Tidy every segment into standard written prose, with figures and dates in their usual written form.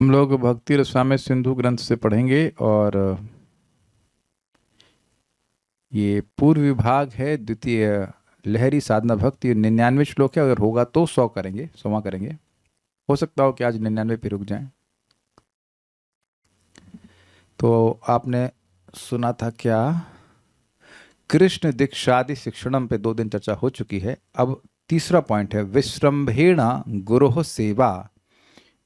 हम लोग भक्ति रसामृत सिंधु ग्रंथ से पढ़ेंगे और ये पूर्व विभाग है द्वितीय लहरी साधना भक्ति 99 श्लोक है। अगर होगा तो 100 करेंगे, 100वां करेंगे। हो सकता हो कि आज 99 पे रुक जाएं। तो आपने सुना था क्या? कृष्ण दीक्षादि शिक्षणम पे 2 दिन चर्चा हो चुकी है। अब तीसरा पॉइंट है विश्रम्भेण गुरोः सेवा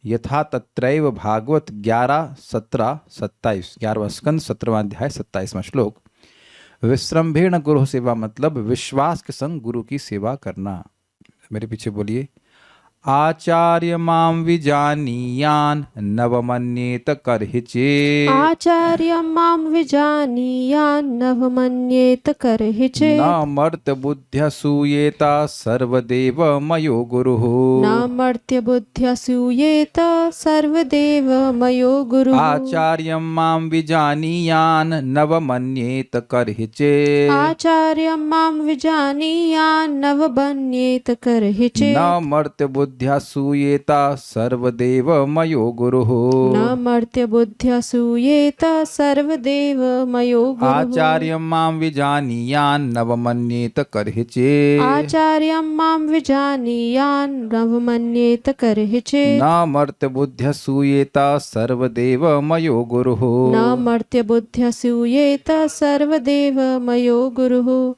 यथा तत्रैव भागवत 11, 17, 27, 11वां स्कंद 17वां अध्याय 27वां श्लोक। विश्रम्भेण गुरु सेवा मतलब विश्वास के संग गुरु की सेवा करना। मेरे पीछे बोलिए। आचार्य माम विजानीयान नवमन्येत करहि चेत् आचार्यं मां विजानीयान्नवमन्येत करहि न चेत् मर्त बुद्ध्या सूयेता सर्वदेव मयो गुरुः। न मर्त्यबुद्ध्यसूयेत सर्वदेव मयो गुरुः। आचार्यं मां विजानीयान् नवमन्येत करहि चेत् आचार्यं मां विजानीयान्नवमन्येत करहि न चेत् मर्त्य बुद्ध्या सूयेता सर्वदेव मयो गुरुः। न मर्त्यबुद्ध्यसूयेत सर्वदेव मयो गुरुः। आचार्यं मां विजानीयान् नवमन्येत करहि चेत् आचार्यं मां विजानीयान्नवमन्येत करहि चेत् न मर्त्य बुद्ध्या सूयेता सर्वदेव मयो गुरुः। न मर्त्यबुद्ध्यसूयेत सर्वदेव मयो गुरुः।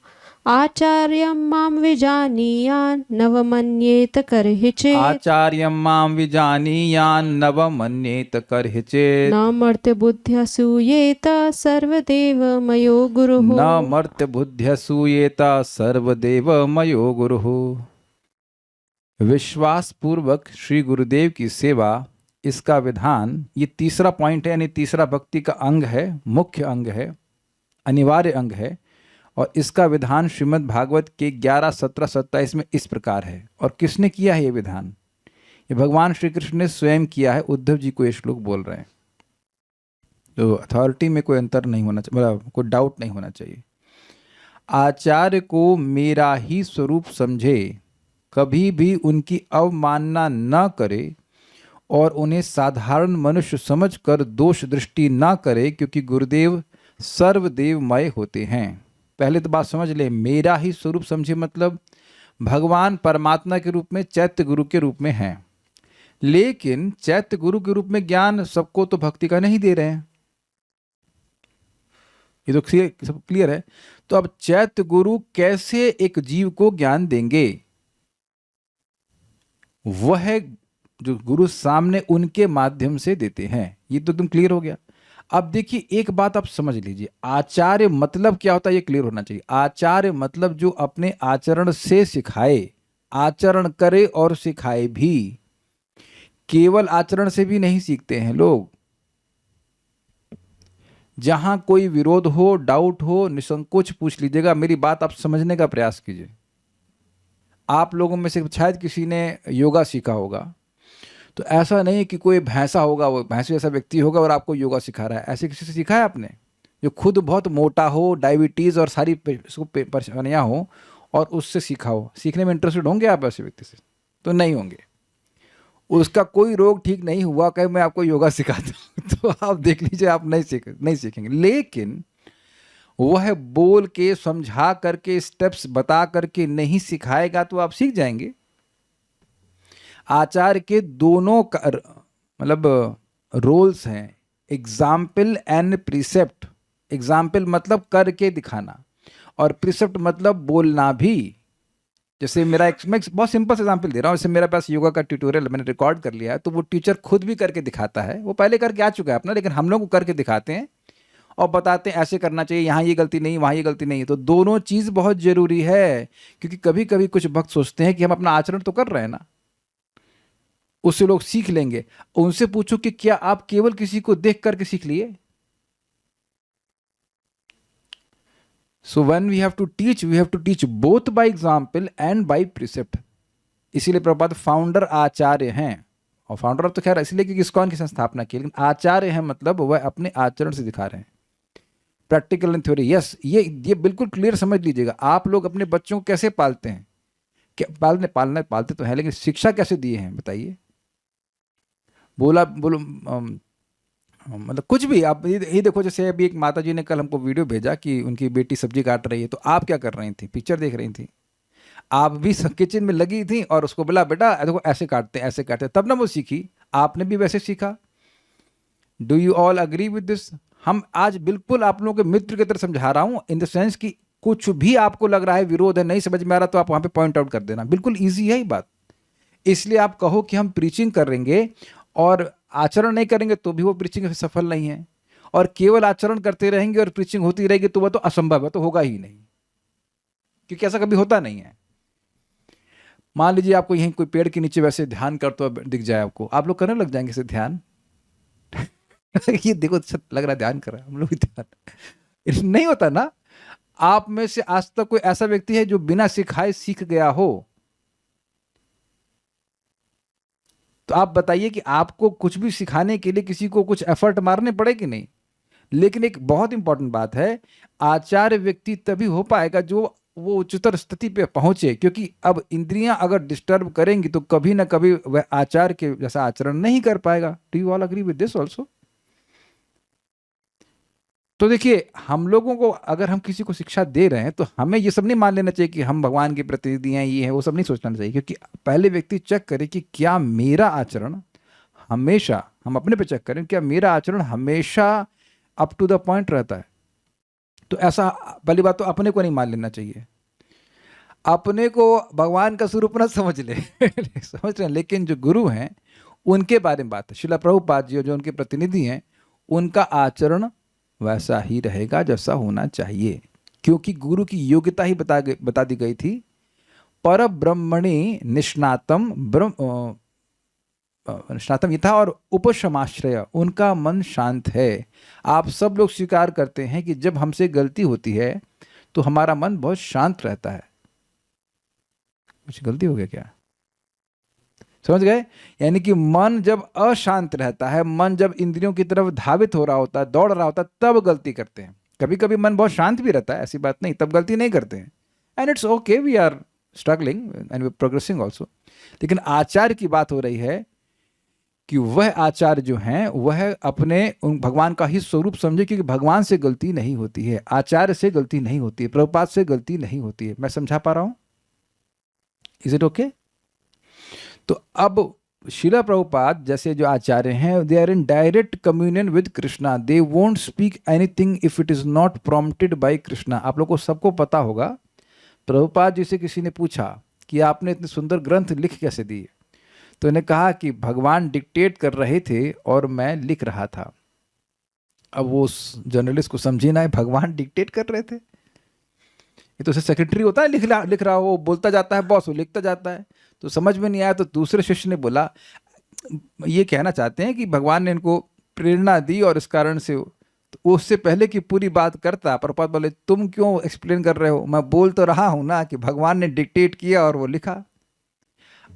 आचार्यं मां विजानीयान् नवमन्येत करहि चेत् आचार्यं मां विजानीयान् नवमन्येत करहि चेत् न मर्त्यबुद्ध्यसूयेत सर्वदेव मयो गुरुः। न मर्त्य बुद्ध्या सूयेता सर्वदेव मयो गुरुः। विश्वास पूर्वक श्री गुरुदेव की सेवा, इसका विधान, ये तीसरा पॉइंट है, यानी तीसरा भक्ति का अंग है, मुख्य अंग है, अनिवार्य अंग है। और इसका विधान श्रीमद् भागवत के 11, 17, 27 में इस प्रकार है। और किसने किया है ये विधान? ये भगवान श्री कृष्ण ने स्वयं किया है। उद्धव जी को ये श्लोक बोल रहे हैं। तो अथॉरिटी में कोई अंतर नहीं होना चाहिए, मतलब कोई डाउट नहीं होना चाहिए। आचार्य को मेरा ही स्वरूप समझे, कभी भी उनकी अवमानना न करे और उन्हें साधारण मनुष्य समझकर दोष दृष्टि न करे, क्योंकि गुरुदेव सर्वदेवमय होते हैं। पहले तो बात समझ ले, मेरा ही स्वरूप समझे मतलब भगवान परमात्मा के रूप में चैत्य गुरु के रूप में हैं। लेकिन चैत्य गुरु के रूप में ज्ञान सबको तो भक्ति का नहीं दे रहे हैं। ये तो सब क्लियर है। तो अब चैत्य गुरु कैसे एक जीव को ज्ञान देंगे? वह जो गुरु सामने उनके माध्यम से देते हैं। ये तो तुम क्लियर हो गया। अब देखिए एक बात आप समझ लीजिए, आचार्य मतलब क्या होता है ये क्लियर होना चाहिए। आचार्य मतलब जो अपने आचरण से सिखाए, आचरण करे और सिखाए भी। केवल आचरण से भी नहीं सीखते हैं लोग। जहां कोई विरोध हो, डाउट हो, निसंकोच पूछ लीजिएगा। मेरी बात आप समझने का प्रयास कीजिए। आप लोगों में से शायद किसी ने योगा सीखा होगा, तो ऐसा नहीं कि कोई भैंसा होगा, वो भैंस जैसा व्यक्ति होगा और आपको योगा सिखा रहा है। ऐसे किसी से सीखा है आपने? जो खुद बहुत मोटा हो, डायबिटीज़ और सारी परेशानियाँ हो, और उससे सीखा हो। सीखने में इंटरेस्टेड होंगे आप ऐसे व्यक्ति से? तो नहीं होंगे। उसका कोई रोग ठीक नहीं हुआ, कहे मैं आपको योगा सिखाता हूँ तो आप देख लीजिए, आप नहीं सीखेंगे। लेकिन वह बोल के, समझा करके, स्टेप्स बता करके नहीं सिखाएगा तो आप सीख जाएंगे। आचार्य के दोनों मतलब रोल्स हैं, एग्जाम्पल एंड प्रिसेप्ट। एग्जाम्पल मतलब करके दिखाना, और प्रिसेप्ट मतलब बोलना भी। जैसे मैं बहुत सिंपल एग्जाम्पल दे रहा हूँ। जैसे मेरे पास योगा का ट्यूटोरियल मैंने रिकॉर्ड कर लिया है, तो वो टीचर खुद भी करके दिखाता है। वो पहले करके आ चुका है अपना, लेकिन हम लोग को करके दिखाते हैं और बताते हैं ऐसे करना चाहिए, यहाँ ये गलती नहीं, वहाँ ये गलती नहीं। तो दोनों चीज़ बहुत ज़रूरी है, क्योंकि कभी कभी कुछ भक्त सोचते हैं कि हम अपना आचरण तो कर रहे हैं ना, उससे लोग सीख लेंगे। उनसे पूछो कि क्या आप केवल किसी को देख करके सीख लिए? So when we have to teach both by example and by precept. इसीलिए प्रभुपाद फाउंडर आचार्य हैं। और फाउंडर तो खैर इसलिए क्योंकि इस्कॉन की संस्थापना की, लेकिन आचार्य हैं मतलब वह अपने आचरण से दिखा रहे हैं। प्रैक्टिकल एंड थ्योरी, यस, ये बिल्कुल क्लियर समझ लीजिएगा। आप लोग अपने बच्चों को कैसे पालते हैं? क्या पालते तो हैं, लेकिन शिक्षा कैसे दिए हैं बताइए? बोला बोलो मतलब कुछ भी आप ये देखो, जैसे अभी एक माता जी ने कल हमको वीडियो भेजा कि उनकी बेटी सब्जी काट रही है, तो आप क्या कर रही थी? पिक्चर देख रही थी। आप भी किचन में लगी थी और उसको बोला बेटा देखो ऐसे काटते हैं, ऐसे काटते हैं, तब ना वो सीखी। आपने भी वैसे सीखा। Do you all agree with this? हम आज बिल्कुल आप लोगों के मित्र की तरह समझा रहा हूं, इन द सेंस कि कुछ भी आपको लग रहा है विरोध है, नहीं समझ में आ रहा, तो आप वहां पे पॉइंट आउट कर देना। बिल्कुल ईजी है ये बात। इसलिए आप कहो कि हम प्रीचिंग करेंगे और आचरण नहीं करेंगे तो भी वो प्रीचिंग सफल नहीं है, और केवल आचरण करते रहेंगे और प्रीचिंग होती रहेगी तो वह तो असंभव है, तो होगा ही नहीं, क्योंकि ऐसा कभी होता नहीं है। मान लीजिए आपको यहीं कोई पेड़ के नीचे वैसे ध्यान करते हुए दिख जाए आपको, आप लोग करने लग जाएंगे इसे ध्यान। ये देखो लग रहा है ध्यान कर रहा है, हम लोग भी ध्यान नहीं होता ना। आप में से आज तक कोई ऐसा व्यक्ति है जो बिना सिखाए सीख गया हो? तो आप बताइए कि आपको कुछ भी सिखाने के लिए किसी को कुछ एफर्ट मारने पड़े कि नहीं? लेकिन एक बहुत इंपॉर्टेंट बात है, आचार्य व्यक्ति तभी हो पाएगा जो वो उच्चतर स्थिति पे पहुंचे, क्योंकि अब इंद्रियां अगर डिस्टर्ब करेंगी तो कभी ना कभी वह आचार्य के जैसा आचरण नहीं कर पाएगा। Do you all agree with this also? तो देखिए, हम लोगों को अगर हम किसी को शिक्षा दे रहे हैं तो हमें ये सब नहीं मान लेना चाहिए कि हम भगवान के प्रतिनिधि हैं, ये है वो सब नहीं सोचना चाहिए, क्योंकि पहले व्यक्ति चेक करे कि क्या मेरा आचरण हमेशा, हम अपने पे चेक करें, क्या मेरा आचरण हमेशा अप टू द पॉइंट रहता है। तो ऐसा पहली बात तो अपने को नहीं मान लेना चाहिए, अपने को भगवान का स्वरूप ना समझ ले समझ रहे हैं। लेकिन जो गुरु हैं उनके बारे में बात है, श्रील प्रभुपाद जी जो उनके प्रतिनिधि हैं, उनका आचरण वैसा ही रहेगा जैसा होना चाहिए, क्योंकि गुरु की योग्यता ही बता दी गई थी। पर ब्रह्मणि निष्णातम निष्णातम यथा, और उपशमाश्रय, उनका मन शांत है। आप सब लोग स्वीकार करते हैं कि जब हमसे गलती होती है तो हमारा मन बहुत शांत रहता है। कुछ गलती हो गया क्या? समझ गए? यानी कि मन जब अशांत रहता है, मन जब इंद्रियों की तरफ धावित हो रहा होता है, दौड़ रहा होता है, तब गलती करते हैं। कभी कभी मन बहुत शांत भी रहता है, ऐसी बात नहीं, तब गलती नहीं करते हैं। And it's okay, we are struggling and we progressing also. लेकिन आचार्य की बात हो रही है कि वह आचार्य जो हैं वह अपने उन भगवान का ही स्वरूप समझे, क्योंकि भगवान से गलती नहीं होती है, आचार्य से गलती नहीं होती है, प्रभुपाद से गलती नहीं होती है। मैं समझा पा रहा हूं? Is it okay? तो अब श्रील प्रभुपाद जैसे जो आचार्य हैं, they are in direct communion with Krishna, they won't speak anything if it is not prompted by Krishna. आप लोगों को सबको पता होगा, प्रभुपाद जी से किसी ने पूछा कि आपने इतने सुंदर ग्रंथ लिख कैसे दिए, तो उन्हें कहा कि भगवान डिक्टेट कर रहे थे और मैं लिख रहा था। अब वो उस जर्नलिस्ट को समझे ना, भगवान डिक्टेट कर रहे थे, ये तो सेक्रेटरी होता है, लिख रहा हो, बोलता जाता है, बॉस वो लिखता जाता है। तो समझ में नहीं आया, तो दूसरे शिष्य ने बोला ये कहना चाहते हैं कि भगवान ने इनको प्रेरणा दी और इस कारण से, तो उससे पहले कि पूरी बात करता, प्रभुपाद बोले तुम क्यों एक्सप्लेन कर रहे हो, मैं बोल तो रहा हूं ना कि भगवान ने डिक्टेट किया और वो लिखा।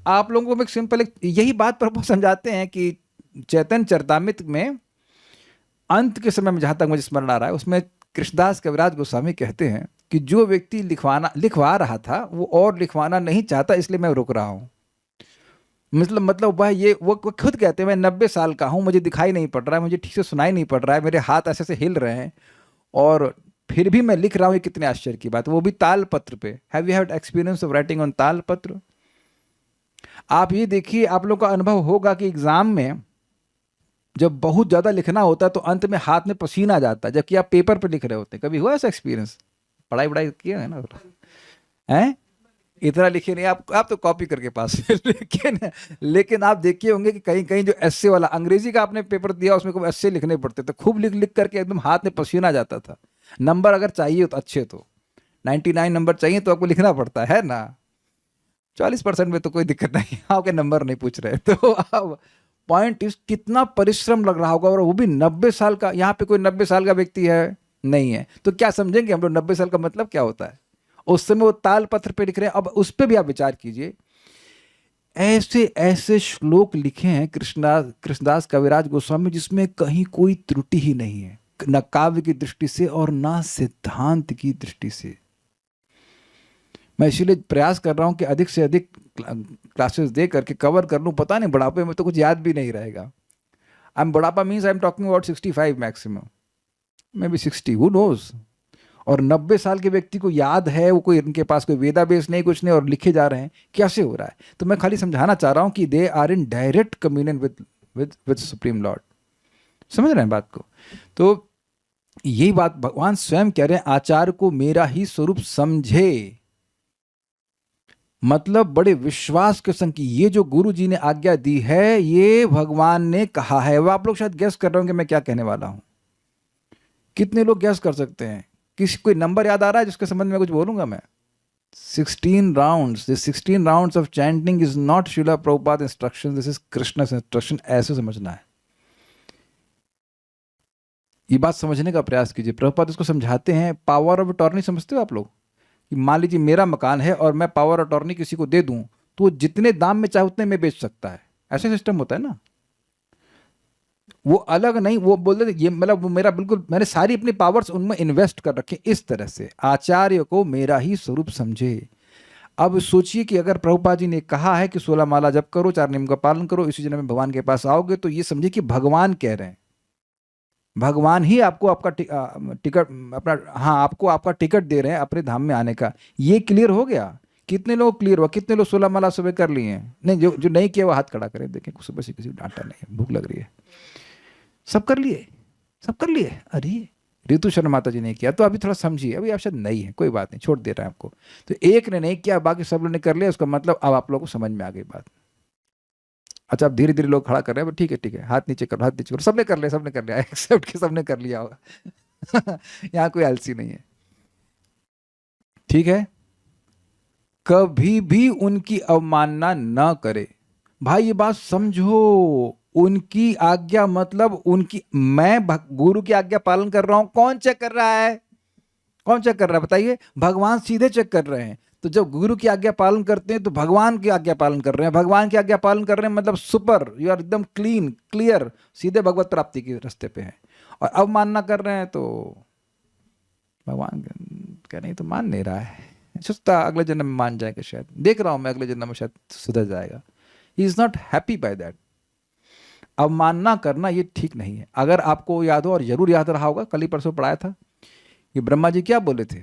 आप लोगों को एक सिंपल यही बात प्रभु समझाते हैं कि चैतन्य चरितामृत में अंत के समय में, जहां तक मुझे स्मरण आ रहा है, उसमें कृष्णदास कविराज गोस्वामी कहते हैं कि जो व्यक्ति लिखवा रहा था वो और लिखवाना नहीं चाहता, इसलिए मैं रुक रहा हूं। मतलब वो खुद कहते हैं मैं 90 साल का हूं, मुझे दिखाई नहीं पड़ रहा है, मुझे ठीक से सुनाई नहीं पड़ रहा है, मेरे हाथ ऐसे हिल रहे हैं और फिर भी मैं लिख रहा हूं। ये कितने आश्चर्य की बात, वो भी ताल पत्र पे। Have you had experience of writing on ताल पत्र? आप ये देखिए, आप लोग का अनुभव होगा कि एग्जाम में जब बहुत ज्यादा लिखना होता है तो अंत में हाथ में पसीना आ जाता है, जबकि आप पेपर पे लिख रहे होते हैं। कभी हुआ ऐसा एक्सपीरियंस? पढ़ाई किया है ना? हैं? इतना लिखे नहीं आप तो कॉपी करके पास लेकिन आप देखिए होंगे कि कहीं कहीं जो एस्से वाला, अंग्रेजी का आपने पेपर दिया, उसमें को एस्से लिखने पड़ते थे, खूब लिख लिख करके एकदम हाथ में पसीना आ जाता था। नंबर अगर चाहिए तो अच्छे, तो 99 नंबर चाहिए तो आपको लिखना पड़ता है ना। 40% में तो कोई दिक्कत नहीं, आपके नंबर नहीं पूछ रहे। तो अब पॉइंट इस कितना परिश्रम लग रहा होगा, और वो भी 90 साल का। यहाँ पे कोई 90 साल का व्यक्ति है नहीं है, तो क्या समझेंगे हम लोग 90 साल का मतलब क्या होता है? उस समय वो ताल पत्र पे लिख रहे हैं। अब उस पर भी आप विचार कीजिए, ऐसे ऐसे श्लोक लिखे हैं कृष्णदास कविराज गोस्वामी जिसमें कहीं कोई त्रुटि ही नहीं है, न काव्य की दृष्टि से और न सिद्धांत की दृष्टि से। मैं इसीलिए प्रयास कर रहा हूं कि अधिक से अधिक क्लासेस दे करके कवर कर लूं। पता नहीं बुढ़ापे में तो कुछ याद भी नहीं रहेगा, आई एम बुढ़ापा means I am talking about 65 maximum, may be 60, who knows. और 90 साल के व्यक्ति को याद है, वो कोई इनके पास कोई वेदाबेस नहीं, कुछ नहीं, और लिखे जा रहे हैं, कैसे हो रहा है? तो मैं खाली समझाना चाह रहा हूं कि they are in direct communion with supreme lord. समझ रहे हैं बात को? तो यही बात भगवान स्वयं कह रहे हैं, आचार्य को मेरा ही स्वरूप समझे। मतलब बड़े विश्वास के संग कि ये जो गुरु जी ने आज्ञा दी है, ये भगवान ने कहा है। वो आप लोग शायद गैस कर रहे होंगे मैं क्या कहने वाला हूं। कितने लोग गैस कर सकते हैं? किसी कोई नंबर याद आ रहा है जिसके संबंध में कुछ बोलूंगा मैं? 16 rounds. This 16 rounds of chanting is not Srila Prabhupada instruction, this is Krishna's instruction. ऐसे समझना है, ये बात समझने का प्रयास कीजिए। प्रभुपाद इसको समझाते हैं, पावर ऑफ अटॉर्नी समझते हो आप लोग? कि मान लीजिए मेरा मकान है और मैं पावर अटॉर्नी किसी को दे दूं, तो वो जितने दाम में चाहे उतने में बेच सकता है। ऐसे सिस्टम होता है ना। वो अलग नहीं, वो बोलते थे ये मतलब वो मेरा बिल्कुल, मैंने सारी अपनी पावर्स उनमें इन्वेस्ट कर रखे। इस तरह से आचार्य को मेरा ही स्वरूप समझे। अब सोचिए कि अगर प्रभुपाद जी ने कहा है कि 16 माला जप करो, 4 नियम का पालन करो, इसी जन्म में भगवान के पास आओगे, तो ये समझिए कि भगवान कह रहे हैं, भगवान ही आपको आपका टिकट अपना, हाँ, आपको आपका टिकट दे रहे हैं अपने धाम में आने का। ये क्लियर हो गया? कितने लोग क्लियर हुआ? कितने लोग 16 माला सुबह कर लिए हैं? नहीं, जो नहीं किया वो हाथ खड़ा करें, देखें। सुबह से किसी को डांटा नहीं है, भूख लग रही है। सब कर लिए, सब कर लिए। अरे रितु शर्मा माता जी ने किया, तो अभी थोड़ा समझिए। अभी आप शायद नहीं है, कोई बात नहीं, छोड़ दे रहा है आपको। तो एक ने नहीं किया, बाकी सब लोगों ने कर लिया, उसका मतलब अब आप लोगों को समझ में आ गई बात। अच्छा, अब धीरे धीरे लोग खड़ा कर रहे हैं, ठीक है ठीक है, हाथ नीचे करो, हाथ नीचे करो। सबने कर लिया, सबने कर लिया, एक्सेप्ट के सबने कर लिया होगा। यहाँ कोई आलसी नहीं है, ठीक है। कभी भी उनकी अवमानना न करे। भाई ये बात समझो, उनकी आज्ञा मतलब उनकी, मैं गुरु की आज्ञा पालन कर रहा हूं। कौन चेक कर रहा है? कौन चेक कर रहा है बताइए? भगवान सीधे चेक कर रहे हैं। तो जब गुरु की आज्ञा पालन करते हैं तो भगवान की आज्ञा पालन कर रहे हैं। भगवान की आज्ञा पालन कर रहे हैं मतलब सुपर, यू आर एकदम क्लीन क्लियर, सीधे भगवत प्राप्ति के रास्ते पे हैं। और अवमानना कर रहे हैं तो भगवान कह नहीं, तो मान नहीं रहा है, सोचता अगले जन्म में मान जाएगा, शायद देख रहा हूं मैं अगले जन्म में शायद सुधर जाएगा। He is not happy by that. अवमानना करना ये ठीक नहीं है। अगर आपको याद हो, और जरूर याद रहा होगा, कल ही परसों पढ़ाया था कि ब्रह्मा जी क्या बोले थे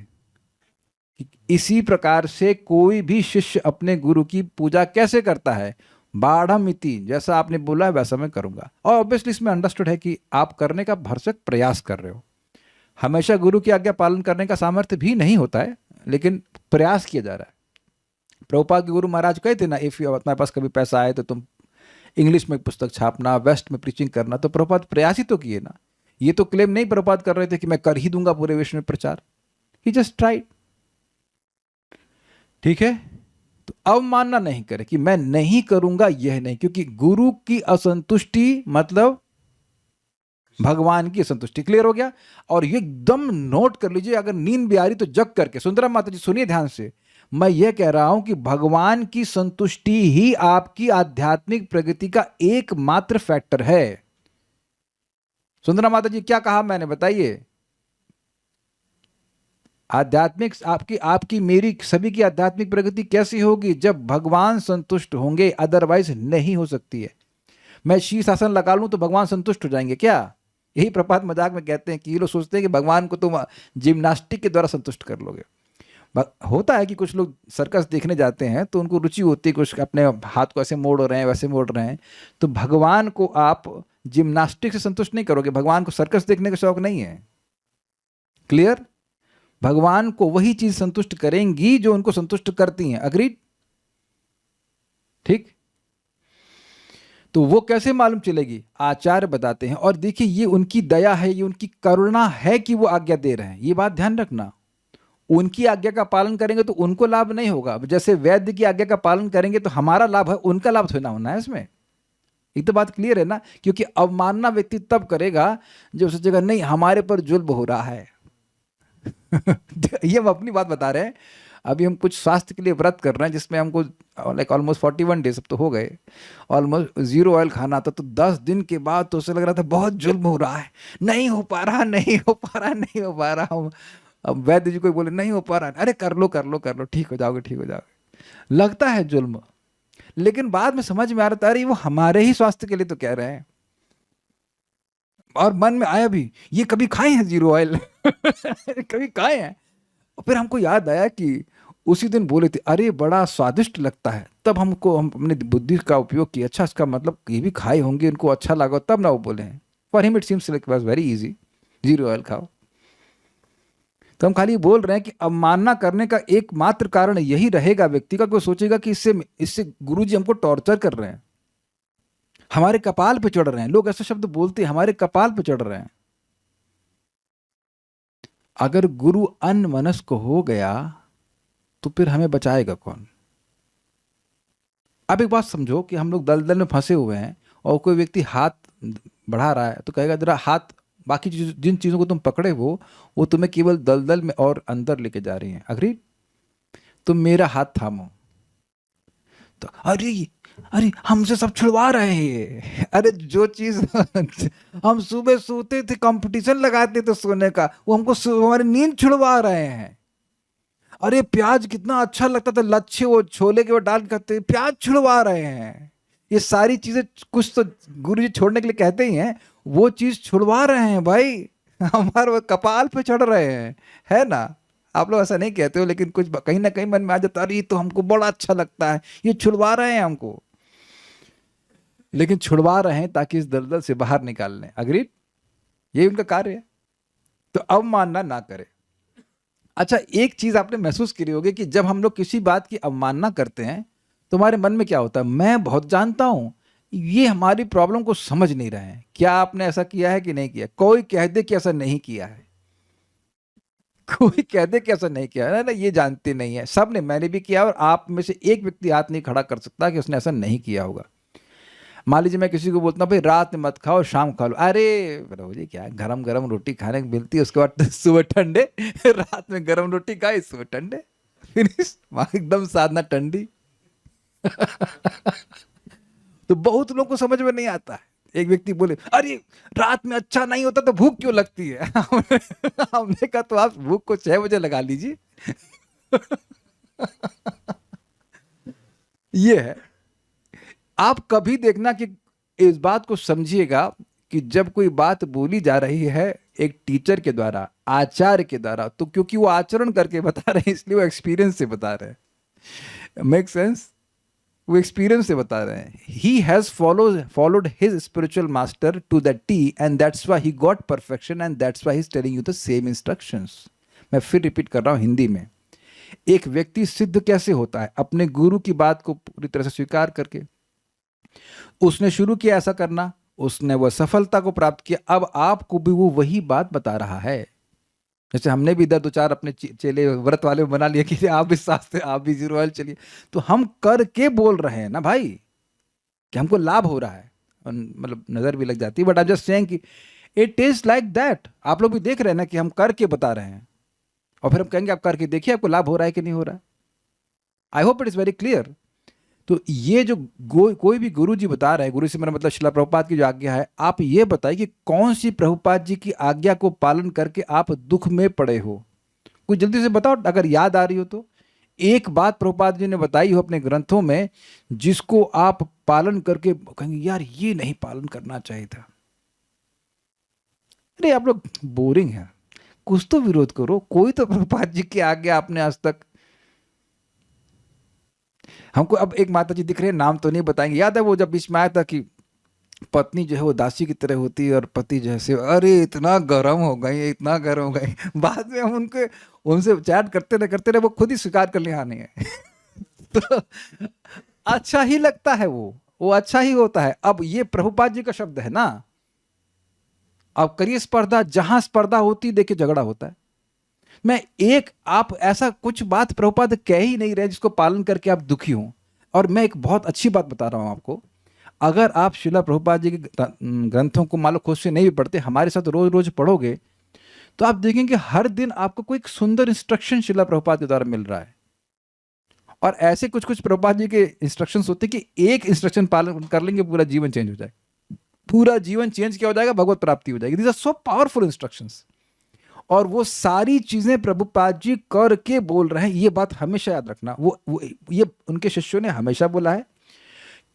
कि इसी प्रकार से कोई भी शिष्य अपने गुरु की पूजा कैसे करता है, बाढ़मिति, जैसा आपने बोला है वैसा मैं करूंगा। और ऑब्वियसली इसमें अंडरस्टूड है कि आप करने का भरसक प्रयास कर रहे हो। हमेशा गुरु की आज्ञा पालन करने का सामर्थ्य भी नहीं होता है, लेकिन प्रयास किया जा रहा है। प्रभुपाद के गुरु महाराज कहते थे ना, इफ यू तुम्हारे पास कभी पैसा आए तो तुम इंग्लिश में पुस्तक छापना, वेस्ट में प्रीचिंग करना। तो प्रभुपाद प्रयास ही तो किए ना। ये तो क्लेम नहीं प्रभुपाद कर रहे थे कि मैं कर ही दूंगा पूरे विश्व में प्रचार। ही जस्ट ट्राइड, ठीक है। तो अवमानना नहीं करे कि मैं नहीं करूंगा, यह नहीं, क्योंकि गुरु की असंतुष्टि मतलब भगवान की असंतुष्टि। क्लियर हो गया? और ये एकदम नोट कर लीजिए, अगर नींद भी आ रही तो जग करके। सुंदरम माता जी सुनिए ध्यान से, मैं ये कह रहा हूं कि भगवान की संतुष्टि ही आपकी आध्यात्मिक प्रगति का एकमात्र फैक्टर है। सुंदरम माता जी क्या कहा मैंने, बताइए? आध्यात्मिक आपकी मेरी सभी की आध्यात्मिक प्रगति कैसी होगी? जब भगवान संतुष्ट होंगे, अदरवाइज नहीं हो सकती है। मैं शीर्षासन लगा लूं तो भगवान संतुष्ट हो जाएंगे क्या? यही प्रभात मजाक में कहते हैं कि ये लोग सोचते हैं कि भगवान को तुम जिम्नास्टिक के द्वारा संतुष्ट कर लोगे। होता है कि कुछ लोग सर्कस देखने जाते हैं तो उनको रुचि होती है, कुछ अपने हाथ को ऐसे मोड़ रहे हैं, वैसे मोड़ रहे हैं। तो भगवान को आप जिम्नास्टिक से संतुष्ट नहीं करोगे। भगवान को सर्कस देखने का शौक नहीं है। क्लियर? भगवान को वही चीज संतुष्ट करेंगी जो उनको संतुष्ट करती हैं। अग्रीड? ठीक। तो वो कैसे मालूम चलेगी? आचार्य बताते हैं। और देखिए, ये उनकी दया है, ये उनकी करुणा है कि वो आज्ञा दे रहे हैं। ये बात ध्यान रखना। उनकी आज्ञा का पालन करेंगे तो उनको लाभ नहीं होगा। जैसे वैद्य की आज्ञा का पालन करेंगे तो हमारा लाभ है, उनका लाभ थोड़ा होना है इसमें। ये तो बात क्लियर है ना? क्योंकि अवमानना व्यक्ति तब करेगा जब सोचेगा नहीं हमारे पर जुल्म हो रहा है। ये हम अपनी बात बता रहे हैं। अभी हम कुछ स्वास्थ्य के लिए व्रत कर रहे हैं जिसमें हमको लाइक ऑलमोस्ट 41 डेज अब तो हो गए, ऑलमोस्ट 0 ऑयल खाना था। तो 10 दिन के बाद तो उसे लग रहा था बहुत जुल्म हो रहा है, नहीं हो पा रहा, नहीं हो पा रहा, नहीं हो पा रहा। अब वैद्य जी कोई बोले नहीं हो पा रहा, अरे कर लो कर लो कर लो, ठीक हो जाओगे ठीक हो जाओगे। लगता है जुल्म, लेकिन बाद में समझ में आ रहा था अरे वो हमारे ही स्वास्थ्य के लिए तो कह रहे हैं। और मन में आया भी, ये कभी खाए हैं जीरो ऑयल? कभी खाए हैं? और फिर हमको याद आया कि उसी दिन बोले थे, अरे बड़ा स्वादिष्ट लगता है। तब हम अपने बुद्धि का उपयोग किया, अच्छा इसका मतलब ये भी खाए होंगे, इनको अच्छा लगा, तब ना वो बोले हैं। For him it seems like was very easy, zero oil खाओ। तो हम खाली बोल रहे हैं कि अवमानना करने का एकमात्र कारण यही रहेगा व्यक्ति का, कोई सोचेगा कि इससे गुरुजी हमको टॉर्चर कर रहे हैं, हमारे कपाल पे चढ़ रहे हैं। लोग ऐसे शब्द बोलते हैं, हमारे कपाल पे चढ़ रहे हैं। अगर गुरु अनमनस्क हो गया तो फिर हमें बचाएगा कौन? अब एक बात समझो कि हम लोग दलदल में फंसे हुए हैं और कोई व्यक्ति हाथ बढ़ा रहा है तो कहेगा जरा हाथ, बाकी जिन चीज़ों को तुम पकड़े हो वो तुम्हें केवल दलदल में और अंदर लेके जा रही हैं। अग्री? तुम मेरा हाथ थामो। तो अरे अरे हमसे सब छुड़वा रहे हैं ये। अरे जो चीज हम सुबह सोते थे, कंपटीशन लगाते थे सोने का, वो हमको हमारी नींद छुड़वा रहे हैं। अरे प्याज कितना अच्छा लगता था, लच्छे वो छोले के वो डाल के खाते, प्याज छुड़वा रहे हैं। ये सारी चीजें कुछ तो गुरुजी छोड़ने के लिए कहते ही हैं, वो चीज छुड़वा रहे हैं भाई। हमारे वो कपाल पे चढ़ रहे हैं, है ना? आप लोग ऐसा नहीं कहते हो, लेकिन कुछ कहीं ना कहीं मन में आ जाता है, अरे ये तो हमको बड़ा अच्छा लगता है, ये छुड़वा रहे हैं हमको। लेकिन छुड़वा रहे हैं ताकि इस दलदल से बाहर निकाल लें। अग्रीड? ये उनका कार्य है। तो अवमानना ना करें। अच्छा, एक चीज आपने महसूस करी होगी कि जब हम लोग किसी बात की अवमानना करते हैं तो हमारे मन में क्या होता है? मैं बहुत जानता हूं, ये हमारी प्रॉब्लम को समझ नहीं रहे हैं। क्या आपने ऐसा किया है कि नहीं किया? कोई कह दे कि ऐसा नहीं किया है, कोई कह दे कि ऐसा नहीं किया है ना, ये जानते नहीं है। सब ने, मैंने भी किया, और आप में से एक व्यक्ति हाथ नहीं खड़ा कर सकता कि उसने ऐसा नहीं किया होगा। मान लीजिए मैं किसी को बोलता हूँ भाई रात में मत खाओ, शाम खा लो। अरे प्रभु जी, क्या गरम गरम रोटी खाने को मिलती है, उसके बाद सुबह ठंडे। रात में गरम रोटी खाई, सुबह ठंडे, फिनिश, एकदम साधना ठंडी। तो बहुत लोगों को समझ में नहीं आता है। एक व्यक्ति बोले, अरे रात में अच्छा नहीं होता तो भूख क्यों लगती है? हमने कहा तो आप भूख को 6 बजे लगा लीजिए। ये है। आप कभी देखना कि इस बात को समझिएगा कि जब कोई बात बोली जा रही है एक टीचर के द्वारा, आचार्य के द्वारा, तो क्योंकि वो आचरण करके बता रहे हैं, इसलिए वो एक्सपीरियंस से बता रहे हैं। Make sense? वो एक्सपीरियंस से बता रहे हैं। He has followed his spiritual master to the T and that's why he got perfection and that's why he is telling you the same instructions. मैं फिर रिपीट कर रहा हूं हिंदी में। एक व्यक्ति सिद्ध कैसे होता है? अपने गुरु की बात को पूरी तरह से स्वीकार करके। उसने शुरू किया ऐसा करना, उसने वह सफलता को प्राप्त किया, अब आपको भी वो वही बात बता रहा है। जैसे हमने भी इधर 2-4 अपने चेले व्रत वाले बना लिया कि आप भी साथ से, आप भी जीरो ऑयल चलिए। तो हम करके बोल रहे हैं ना भाई कि हमको लाभ हो रहा है, मतलब नजर भी लग जाती है, but I am just saying कि इट इज लाइक दैट। आप लोग भी देख रहे हैं ना कि हम करके बता रहे हैं, और फिर हम कहेंगे आप करके देखिए आपको लाभ हो रहा है कि नहीं हो रहा है। I hope it is very clear. तो ये जो कोई भी गुरु जी बता रहे हैं, गुरु से मेरा मतलब श्रील प्रभुपाद की जो आज्ञा है, आप ये बताइए कि कौन सी प्रभुपाद जी की आज्ञा को पालन करके आप दुख में पड़े हो। कुछ जल्दी से बताओ, अगर याद आ रही हो तो। एक बात प्रभुपाद जी ने बताई हो अपने ग्रंथों में जिसको आप पालन करके कहेंगे यार ये नहीं पालन करना चाहिए था। अरे आप लोग बोरिंग है, कुछ तो विरोध करो। कोई तो प्रभुपाद जी की आज्ञा आपने आज तक। हमको अब एक माता जी दिख रहे हैं, नाम तो नहीं बताएंगे। याद है वो जब बीच में आया था कि पत्नी जो है वो दासी की तरह होती है और पति जो है, अरे इतना गर्म हो गई, इतना गर्म हो गई। बाद में हम उनसे चैट करते रहे वो खुद ही स्वीकार कर लिया नहीं है। तो अच्छा ही लगता है, वो अच्छा ही होता है। अब ये प्रभुपाद जी का शब्द है ना, अब करिए स्पर्धा, जहां स्पर्धा होती देखिए झगड़ा होता है। मैं एक, आप ऐसा कुछ बात प्रभुपाद कह ही नहीं रहे जिसको पालन करके आप दुखी हों। और मैं एक बहुत अच्छी बात बता रहा हूं आपको, अगर आप श्रील प्रभुपाद जी के ग्रंथों को मान लो खुद से नहीं भी पढ़ते, हमारे साथ रोज रोज पढ़ोगे तो आप देखेंगे हर दिन आपको कोई सुंदर इंस्ट्रक्शन श्रील प्रभुपाद के द्वारा मिल रहा है। और ऐसे कुछ कुछ प्रभुपाद जी के इंस्ट्रक्शन होते कि एक इंस्ट्रक्शन पालन कर लेंगे पूरा जीवन चेंज हो जाएगा। पूरा जीवन चेंज क्या हो जाएगा? भगवत प्राप्ति हो जाएगी। These are so powerful instructions. और वो सारी चीजें प्रभुपाद जी करके बोल रहे हैं। ये बात हमेशा याद रखना। वो ये उनके शिष्यों ने हमेशा बोला है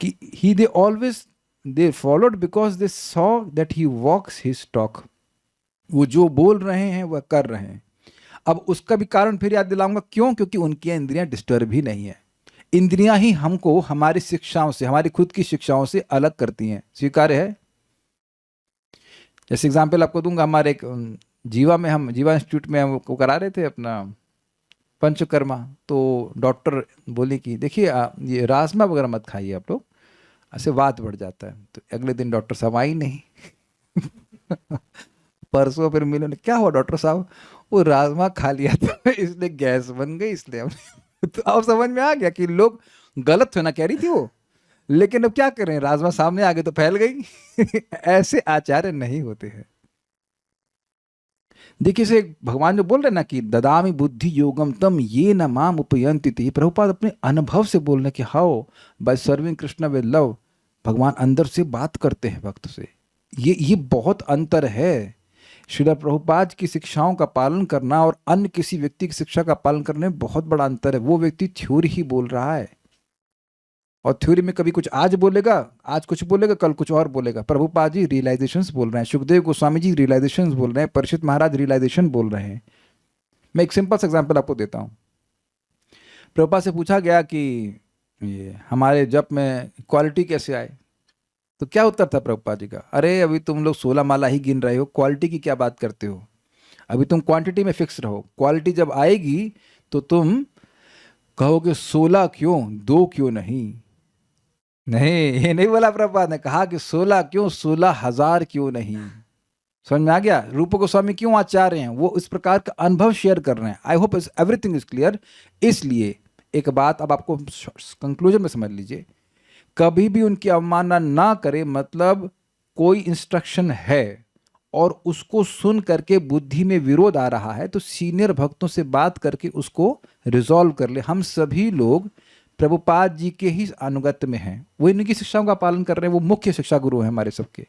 कि they always they followed because they saw that he walks his talk. वो जो बोल रहे हैं वह कर रहे हैं। अब उसका भी कारण फिर याद दिलाऊंगा, क्यों? क्योंकि उनकी इंद्रियां डिस्टर्ब ही नहीं है। इंद्रियां ही हमको हमारी शिक्षाओं से, हमारी खुद की शिक्षाओं से अलग करती हैं। स्वीकार्य है? जैसे एग्जाम्पल आपको दूंगा, हमारे एक जीवा में, हम जीवा इंस्टीट्यूट में हम को करा रहे थे अपना पंचकर्मा। तो डॉक्टर बोले कि देखिए ये राजमा वगैरह मत खाइए आप लोग, ऐसे वात बढ़ जाता है। तो अगले दिन डॉक्टर साहब आई नहीं। परसों फिर मिले, क्या हुआ डॉक्टर साहब? वो राजमा खा लिया था इसलिए गैस बन गई, इसलिए हमने। तो अब समझ में आ गया कि लोग गलत होना कह रही थी वो, लेकिन अब क्या करें, राजमा सामने आ गए तो फैल गई। ऐसे आचार्य नहीं होते हैं। देखिए से भगवान जो बोल रहे ना कि ददामी बुद्धि योगम तम ये न माम उपयंति थी, प्रभुपाद अपने अनुभव से बोल रहे कि how by serving Krishna with love, भगवान अंदर से बात करते हैं भक्त से। ये बहुत अंतर है। श्रील प्रभुपाद की शिक्षाओं का पालन करना और अन्य किसी व्यक्ति की शिक्षा का पालन करने में बहुत बड़ा अंतर है। वो व्यक्ति थ्योरी ही बोल रहा है, और थ्योरी में कभी कुछ आज बोलेगा, आज कुछ बोलेगा, कल कुछ और बोलेगा। प्रभुपाद जी रियलाइजेशंस बोल रहे हैं, सुखदेव गोस्वामी जी रियलाइजेशंस बोल रहे हैं, परीक्षित महाराज रियलाइजेशन बोल रहे हैं। मैं एक सिंपल सा एग्जांपल आपको देता हूँ। प्रभुपाद से पूछा गया कि ये हमारे जप में क्वालिटी कैसे आए, तो क्या उत्तर था प्रभुपाद जी का? अरे अभी तुम लोग 16 माला ही गिन रहे हो, क्वालिटी की क्या बात करते हो? अभी तुम क्वांटिटी में फिक्स रहो, क्वालिटी जब आएगी तो तुम कहोगे 16 क्यों, 2 क्यों नहीं। नहीं, ये नहीं बोला प्रभुपाद ने, कहा कि 16 क्यों, 16,000 क्यों नहीं। समझ में आ गया? रूप गोस्वामी क्यों आचार्य हैं? वो इस प्रकार का अनुभव शेयर कर रहे हैं। I hope everything is clear. इसलिए एक बात अब आपको कंक्लूजन में समझ लीजिए, कभी भी उनकी अवमानना ना करे। मतलब कोई इंस्ट्रक्शन है और उसको सुन करके बुद्धि में विरोध आ रहा है तो सीनियर भक्तों से बात करके उसको रिजॉल्व कर ले। हम सभी लोग प्रभुपाद जी के ही अनुगत्य में हैं, वो इनकी शिक्षाओं का पालन कर रहे हैं, वो मुख्य शिक्षा गुरु हैं हमारे सबके।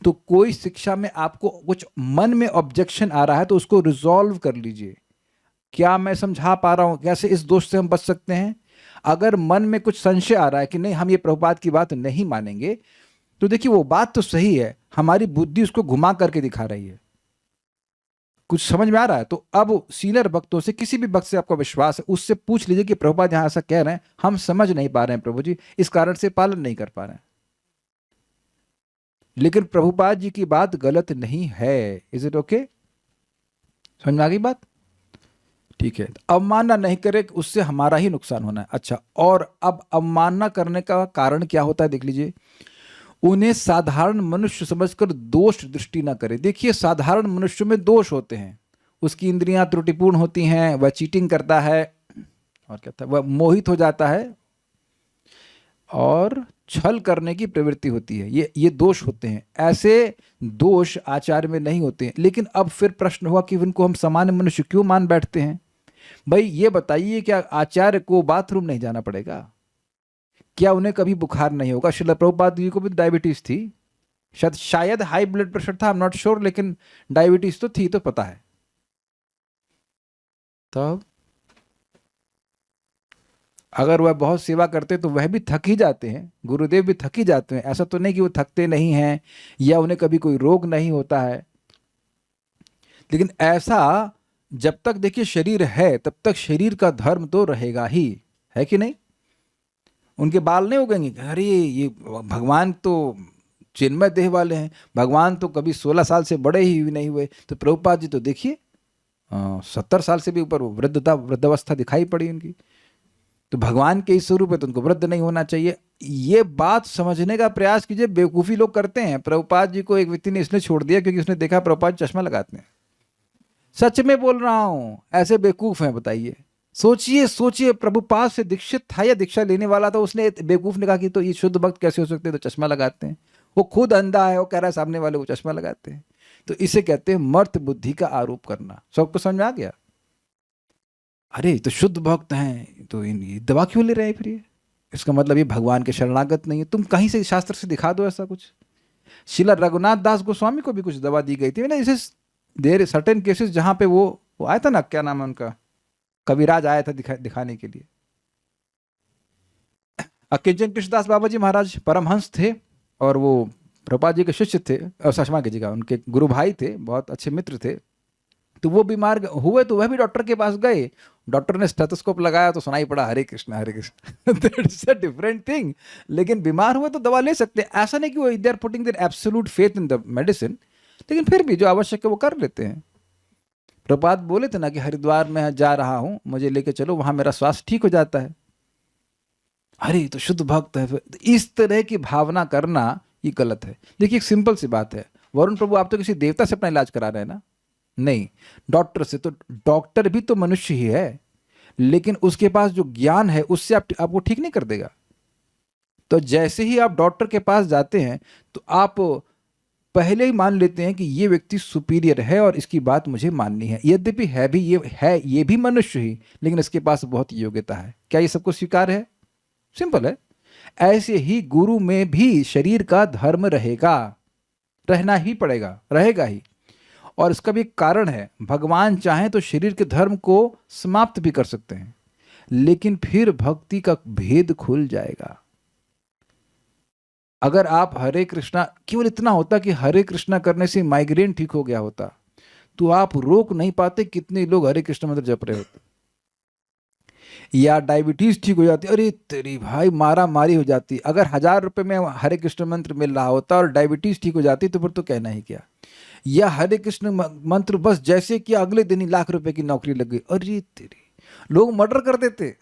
तो कोई शिक्षा में आपको कुछ मन में ऑब्जेक्शन आ रहा है तो उसको रिजॉल्व कर लीजिए। क्या मैं समझा पा रहा हूं? कैसे इस दोष से हम बच सकते हैं? अगर मन में कुछ संशय आ रहा है कि नहीं हम ये प्रभुपाद की बात नहीं मानेंगे, तो देखिए वो बात तो सही है, हमारी बुद्धि उसको घुमा करके दिखा रही है। कुछ समझ में आ रहा है? तो अब सीनियर भक्तों से, किसी भी भक्त से आपको विश्वास है, उससे पूछ लीजिए कि प्रभुपाद यहां ऐसा कह रहे हैं, हम समझ नहीं पा रहे हैं प्रभु जी, इस कारण से पालन नहीं कर पा रहे हैं। लेकिन प्रभुपाद जी की बात गलत नहीं है। Is it okay? समझ में आ गई बात? ठीक है। अवमानना नहीं करे, उससे हमारा ही नुकसान होना है। अच्छा, और अब अवमानना करने का कारण क्या होता है देख लीजिए। उन्हें साधारण मनुष्य समझकर दोष दृष्टि ना करे। देखिए साधारण मनुष्य में दोष होते हैं, उसकी इंद्रियां त्रुटिपूर्ण होती हैं, वह चीटिंग करता है, और कहता है वह मोहित हो जाता है, और छल करने की प्रवृत्ति होती है। ये दोष होते हैं। ऐसे दोष आचार्य में नहीं होते हैं। लेकिन अब फिर प्रश्न हुआ कि उनको हम सामान्य मनुष्य क्यों मान बैठते हैं? भाई ये बताइए, क्या आचार्य को बाथरूम नहीं जाना पड़ेगा? क्या उन्हें कभी बुखार नहीं होगा? श्रील प्रभुपाद जी को भी डायबिटीज थी, शायद हाई ब्लड प्रेशर था, आई एम नॉट श्योर, लेकिन डायबिटीज तो थी, तो पता है। तब अगर वह बहुत सेवा करते तो वह भी थक ही जाते हैं, गुरुदेव भी थक ही जाते हैं। ऐसा तो नहीं कि वो थकते नहीं हैं या उन्हें कभी कोई रोग नहीं होता है। लेकिन ऐसा जब तक देखिए शरीर है तब तक शरीर का धर्म तो रहेगा ही, है कि नहीं? उनके बाल नहीं उगेंगे, अरे ये भगवान तो चिन्मय देह वाले हैं, भगवान तो कभी 16 साल से बड़े ही नहीं हुए। तो प्रभुपाद जी तो देखिए 70 साल से भी ऊपर वृद्धावस्था दिखाई पड़ी उनकी। तो भगवान के इस स्वरूप है तो उनको वृद्ध नहीं होना चाहिए। ये बात समझने का प्रयास कीजिए। बेवकूफ़ी लोग करते हैं। प्रभुपाद जी को एक व्यक्ति ने इसलिए छोड़ दिया क्योंकि उसने देखा प्रभुपाद चश्मा लगाते हैं। सच में बोल रहा हूं, ऐसे बेवकूफ हैं, बताइए। सोचिए प्रभुपाद से दीक्षित था या दीक्षा लेने वाला था, उसने बेवकूफ ने कहा कि तो ये शुद्ध भक्त कैसे हो सकते हैं, तो चश्मा लगाते हैं। वो खुद अंधा है, वो कह रहा है सामने वाले को चश्मा लगाते हैं। तो इसे कहते हैं मर्त बुद्धि का आरोप करना। सबको समझ में आ गया? अरे तो शुद्ध भक्त हैं तो ये दवा क्यों ले रहे हैं फिर? ये इसका मतलब ये भगवान के शरणागत नहीं है। तुम कहीं से शास्त्र से दिखा दो ऐसा कुछ। श्रील रघुनाथ दास गोस्वामी को भी कुछ दवा दी गई थी ना, इसे देर सर्टेन केसेस जहां पे वो आया था ना, क्या नाम है उनका, कविराज आया था दिखाने के लिए। किंचन कृष्णदास बाबा जी महाराज परमहंस थे, और वो प्रभुपाद जी के शिष्य थे, और क्षमा कीजिएगा उनके गुरु भाई थे, बहुत अच्छे मित्र थे। तो वो बीमार हुए तो वह भी डॉक्टर के पास गए। डॉक्टर ने स्टेथोस्कोप लगाया तो सुनाई पड़ा Hare Krishna Hare Krishna. That's a different thing. लेकिन बीमार हुए तो दवा ले सकते हैं, ऐसा नहीं कि वो they are putting their absolute faith in the medicine, लेकिन फिर भी जो आवश्यक है वो कर लेते हैं। प्रभुपाद बोले थे ना कि हरिद्वार में जा रहा हूं, मुझे लेके चलो, वहां मेरा स्वास्थ्य ठीक हो जाता है। अरे तो शुद्ध भक्त है। तो इस तरह की भावना करना ये गलत है। देखिए एक सिंपल सी बात है, वरुण प्रभु आप तो किसी देवता से अपना इलाज करा रहे हैं ना? नहीं, डॉक्टर से। तो डॉक्टर भी तो मनुष्य ही है, लेकिन उसके पास जो ज्ञान है उससे आपको ठीक नहीं कर देगा। तो जैसे ही आप डॉक्टर के पास जाते हैं तो आप पहले ही मान लेते हैं कि ये व्यक्ति सुपीरियर है और इसकी बात मुझे माननी है। यद्यपि ये भी मनुष्य ही, लेकिन इसके पास बहुत योग्यता है। क्या ये सबको स्वीकार है? सिंपल है। ऐसे ही गुरु में भी शरीर का धर्म रहेगा, रहना ही पड़ेगा, रहेगा ही। और इसका भी एक कारण है, भगवान चाहें तो शरीर के धर्म को समाप्त भी कर सकते हैं, लेकिन फिर भक्ति का भेद खुल जाएगा। अगर आप हरे कृष्णा, केवल इतना होता कि हरे कृष्णा करने से माइग्रेन ठीक हो गया होता, तो आप रोक नहीं पाते कितने लोग हरे कृष्ण मंत्र जप रहे होते। या डायबिटीज ठीक हो जाती, अरे तेरी भाई मारा मारी हो जाती। अगर 1000 रुपए में हरे कृष्ण मंत्र मिल रहा होता और डायबिटीज ठीक हो जाती तो फिर तो कहना ही क्या। या हरे कृष्ण मंत्र बस जैसे कि अगले दिन ही लाख रुपए की नौकरी लग गई, अरे तेरी, लोग मर्डर कर देते।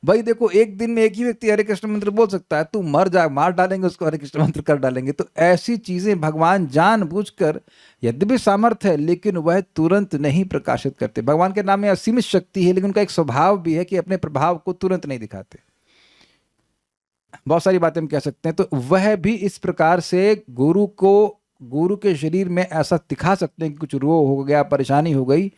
भाई देखो, एक दिन में एक ही व्यक्ति हरे कृष्ण मंत्र बोल सकता है, तू मर जा, मार डालेंगे उसको, हरे कृष्ण मंत्र कर डालेंगे। तो ऐसी चीजें भगवान जानबूझकर, यद्यपि सामर्थ्य है लेकिन वह तुरंत नहीं प्रकाशित करते। भगवान के नाम में असीमित शक्ति है, लेकिन उनका एक स्वभाव भी है कि अपने प्रभाव को तुरंत नहीं दिखाते। बहुत सारी बातें हम कह सकते हैं। तो वह भी इस प्रकार से गुरु के शरीर में ऐसा दिखा सकते हैं कि कुछ रोग हो गया, परेशानी हो गई,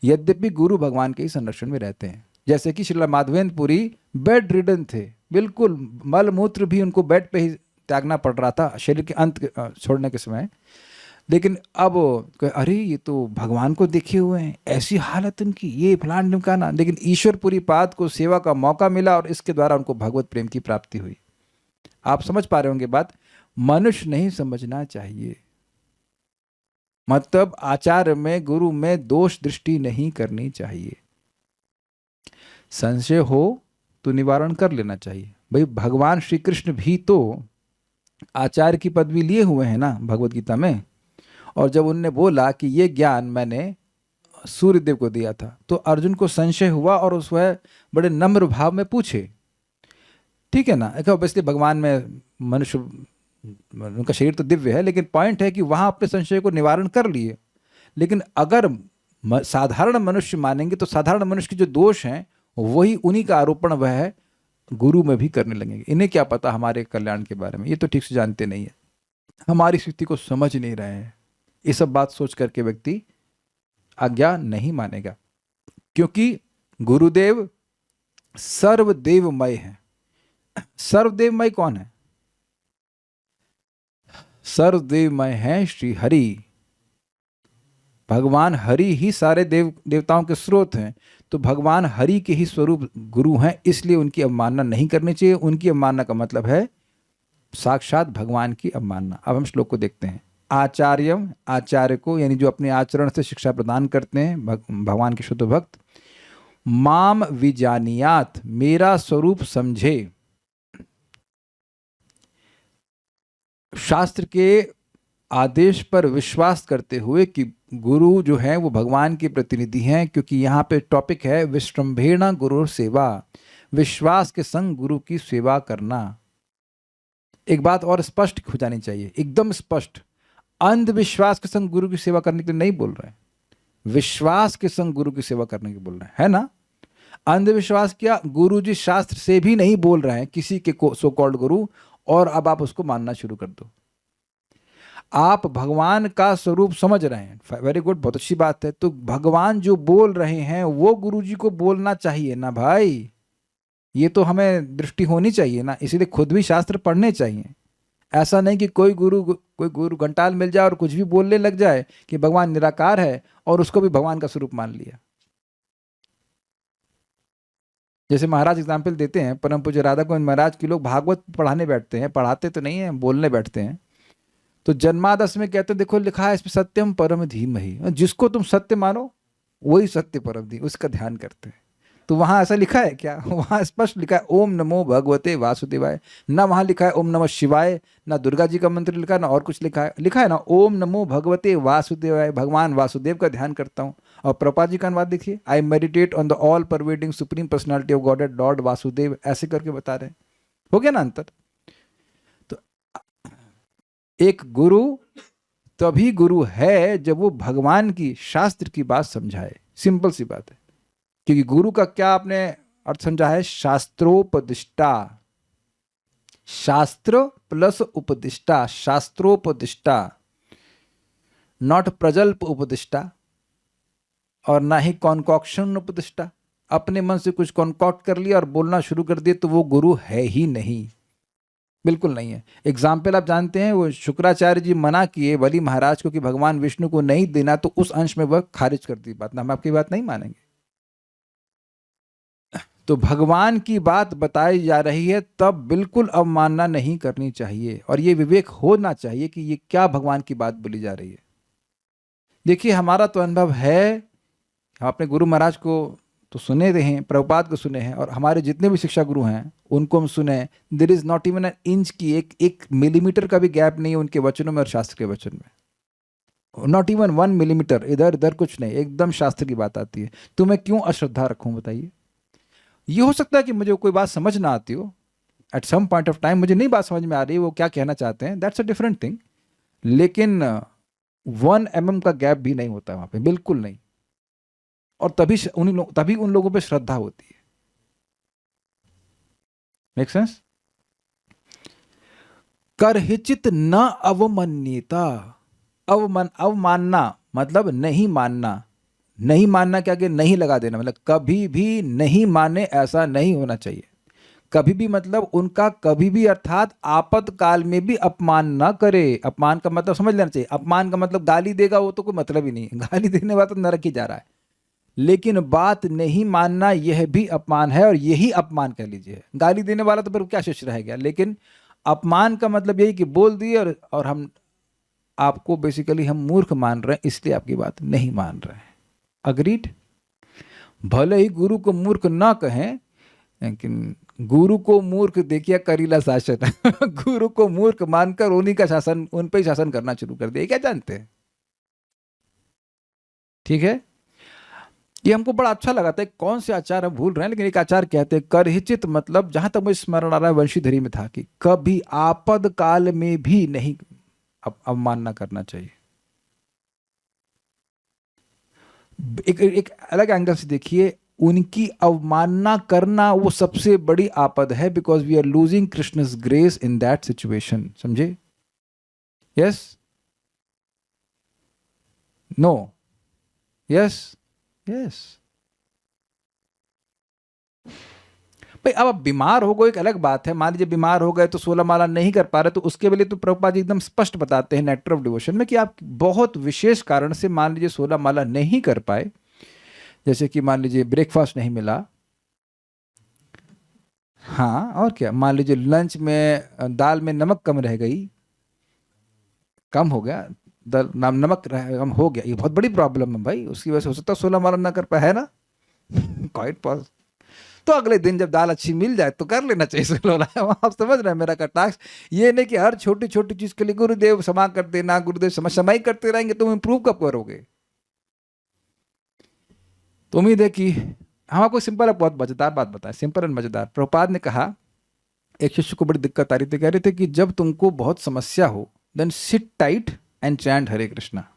यद्यपि गुरु भगवान के ही संरक्षण में रहते हैं। जैसे कि श्रील माधवेंद्र पुरी बेड रिडन थे, बिल्कुल मल मूत्र भी उनको बेड पे ही त्यागना पड़ रहा था शरीर के अंत छोड़ने के समय। लेकिन अब अरे ये तो भगवान को देखे हुए हैं, ऐसी हालत उनकी, ये फलान ढिमकाना। लेकिन ईश्वरपुरी पाद को सेवा का मौका मिला और इसके द्वारा उनको भगवत प्रेम की प्राप्ति हुई। आप समझ पा रहे होंगे बात। मनुष्य नहीं समझना चाहिए, मतलब आचार्य में, गुरु में दोष दृष्टि नहीं करनी चाहिए। संशय हो तो निवारण कर लेना चाहिए। भाई भगवान श्री कृष्ण भी तो आचार्य की पदवी लिए हुए हैं ना भगवत गीता में। और जब उनने बोला कि ये ज्ञान मैंने सूर्यदेव को दिया था, तो अर्जुन को संशय हुआ और उस वह बड़े नम्र भाव में पूछे, ठीक है ना। ऑब्वियसली भगवान में मनुष्य, उनका शरीर तो दिव्य है, लेकिन पॉइंट है कि वहां अपने संशय को निवारण कर लिए। लेकिन अगर साधारण मनुष्य मानेंगे तो साधारण मनुष्य के जो दोष हैं वही, उन्हीं का आरोपण वह है गुरु में भी करने लगेंगे। इन्हें क्या पता हमारे कल्याण के बारे में, ये तो ठीक से जानते नहीं है, हमारी स्थिति को समझ नहीं रहे हैं। ये सब बात सोच करके व्यक्ति आज्ञा नहीं मानेगा, क्योंकि गुरुदेव सर्वदेवमय है। सर्वदेवमय कौन है? सर्वदेवमय है श्री हरि। भगवान हरि ही सारे देवताओं के स्रोत हैं। तो भगवान हरि के ही स्वरूप गुरु हैं, इसलिए उनकी अवमानना नहीं करनी चाहिए। उनकी अवमानना का मतलब है साक्षात भगवान की अवमानना। अब हम श्लोक को देखते हैं। आचार्यम, आचार्य को, यानी जो अपने आचरण से शिक्षा प्रदान करते हैं, भगवान के शुद्ध भक्त। माम विजानियात, मेरा स्वरूप समझे। शास्त्र के आदेश पर विश्वास करते हुए कि गुरु जो है वो भगवान के प्रतिनिधि हैं, क्योंकि यहाँ पे टॉपिक है विश्रम्भेण गुरु सेवा, विश्वास के संग गुरु की सेवा करना। एक बात और स्पष्ट हो जानी चाहिए, एकदम स्पष्ट। अंधविश्वास के संग गुरु की सेवा करने के लिए नहीं बोल रहे हैं, विश्वास के संग गुरु की सेवा करने के बोल रहे हैं, है ना। अंधविश्वास क्या, गुरु जी शास्त्र से भी नहीं बोल रहे हैं किसी के सो कॉल्ड गुरु, और अब आप उसको मानना शुरू कर दो। आप भगवान का स्वरूप समझ रहे हैं, वेरी गुड, बहुत अच्छी बात है। तो भगवान जो बोल रहे हैं वो गुरु जी को बोलना चाहिए ना भाई, ये तो हमें दृष्टि होनी चाहिए ना। इसीलिए खुद भी शास्त्र पढ़ने चाहिए। ऐसा नहीं कि कोई गुरु घंटाल मिल जाए और कुछ भी बोलने लग जाए कि भगवान निराकार है और उसको भी भगवान का स्वरूप मान लिया। जैसे महाराज एग्जाम्पल देते हैं, परम पूज्य राधा गोविंद महाराज की लोग भागवत पढ़ाने बैठते हैं, पढ़ाते तो नहीं है, बोलने बैठते हैं, तो जन्मादश में कहते हैं देखो लिखा है इसमें सत्यम परम धीमहि, जिसको तुम सत्य मानो वही सत्य परम धीम, उसका ध्यान करते हैं। तो वहां ऐसा लिखा है क्या? वहां स्पष्ट लिखा है ओम नमो भगवते वासुदेवाय, ना वहां लिखा है ओम नमः शिवाय, ना दुर्गा जी का मंत्र लिखा है, ना और कुछ लिखा है ना ओम नमो भगवते वासुदेवाय, भगवान वासुदेव का ध्यान करता हूँ। और प्रभुपाद जी का अनुवाद देखिए, I meditate on the all pervading supreme personality of God Lord Vasudev, ऐसे करके बता रहे हैं। हो गया ना अंतर? तो एक गुरु तभी गुरु है जब वो भगवान की शास्त्र की बात समझाए, सिंपल सी बात है। क्योंकि गुरु का क्या आपने अर्थ समझा है? शास्त्रोपदिष्टा, शास्त्र प्लस उपदिष्टा, शास्त्रोपदिष्टा, नॉट प्रजल्प उपदिष्टा और ना ही कॉन्कॉक्शन उपदिष्टा। अपने मन से कुछ कॉन्कॉक्ट कर लिया और बोलना शुरू कर दिए तो वो गुरु है ही नहीं, बिल्कुल नहीं है। एग्जाम्पल आप जानते हैं, वो शुक्राचार्य जी मना किए बलि महाराज को कि भगवान विष्णु को नहीं देना, तो उस अंश में वह खारिज कर दी बात, ना हम आपकी बात नहीं मानेंगे। तो भगवान की बात बताई जा रही है तब बिल्कुल अवमानना नहीं करनी चाहिए, और ये विवेक होना चाहिए कि ये क्या भगवान की बात बोली जा रही है। देखिए हमारा तो अनुभव है, हम अपने गुरु महाराज को तो सुने रहे हैं, प्रभुपाद को सुने हैं, और हमारे जितने भी शिक्षा गुरु हैं उनको हम सुने, there is not even an inch की, एक मिलीमीटर का भी गैप नहीं है उनके वचनों में और शास्त्र के वचन में, नॉट इवन 1 मिलीमीटर, इधर इधर कुछ नहीं, एकदम शास्त्र की बात आती है। तो मैं क्यों अश्रद्धा रखूं बताइए? ये हो सकता है कि मुझे कोई बात समझ ना आती हो, at some point of time मुझे नहीं बात समझ में आ रही, वो क्या कहना चाहते हैं, दैट्स अ डिफरेंट थिंग, लेकिन 1 mm का गैप भी नहीं होता वहां पे, बिल्कुल नहीं। और तभी उन लोगों पे श्रद्धा होती है। Make sense? करहिचित न अवमन्यता, अवमानना मतलब नहीं मानना, नहीं मानना क्या कि नहीं लगा देना, मतलब कभी भी नहीं माने, ऐसा नहीं होना चाहिए। कभी भी मतलब उनका कभी भी, अर्थात आपातकाल में भी अपमान ना करे। अपमान का मतलब समझ लेना चाहिए, अपमान का मतलब गाली देगा वो तो कोई मतलब ही नहीं है, गाली देने वाला तो नरक ही जा रहा है, लेकिन बात नहीं मानना यह भी अपमान है, और यही अपमान कह लीजिए। गाली देने वाला तो फिर क्या शेष रह गया, लेकिन अपमान का मतलब यही कि बोल दिए और हम आपको बेसिकली हम मूर्ख मान रहे हैं, इसलिए आपकी बात नहीं मान रहे हैं। अग्रीड? भले ही गुरु को मूर्ख ना कहें, लेकिन गुरु को मूर्ख देखिए करीला शासन गुरु को मूर्ख मानकर उन्हीं का शासन, उन पे ही शासन करना शुरू कर दिया, क्या जानते हैं? ठीक है, ये हमको बड़ा अच्छा लगा था। कौन से आचार हम भूल रहे हैं, लेकिन एक आचार कहते हैं करहिचित, मतलब जहां तक मुझे स्मरण आ रहा है वंशीधरी में था कि कभी आपद काल में भी नहीं अवमानना करना चाहिए। एक अलग एंगल से देखिए, उनकी अवमानना करना वो सबसे बड़ी आपद है, because we are losing Krishna's grace in that situation. समझे? यस? नो? यस? यस? भाई अब आप बीमार हो गए एक अलग बात है, मान लीजिए बीमार हो गए तो 16 माला नहीं कर पा रहे, तो उसके लिए तो प्रभुपाद जी एकदम स्पष्ट बताते हैं नेक्टर ऑफ डिवोशन में कि आप बहुत विशेष कारण से मान लीजिए 16 माला नहीं कर पाए, जैसे कि मान लीजिए ब्रेकफास्ट नहीं मिला, हाँ, और क्या, मान लीजिए लंच में दाल में नमक कम रह गई, कम हो गया, नमक कम हो गया, ये बहुत बड़ी प्रॉब्लम है भाई, उसकी वजह से हो सकता है 16 माला ना कर पाए, है ना? Quite pause. तो अगले दिन जब दाल अच्छी मिल जाए तो कर लेना चाहिए 16 माला। आप समझ रहे हैं मेरा कटाक्ष? ये नहीं कि हर छोटी छोटी चीज के लिए गुरुदेव क्षमा कर देना, गुरुदेव क्षमा ही करते रहेंगे, तुम इंप्रूव कब करोगे? तो उम्मीद है कि हम आपको सिंपल बहुत मजेदार बात बताएं, सिंपल एंड मजेदार। प्रभुपाद ने कहा, एक शिष्य को बड़ी दिक्कत आ रही थी, कह रहे थे कि जब तुमको बहुत समस्या हो, then sit tight and chant Hare Krishna.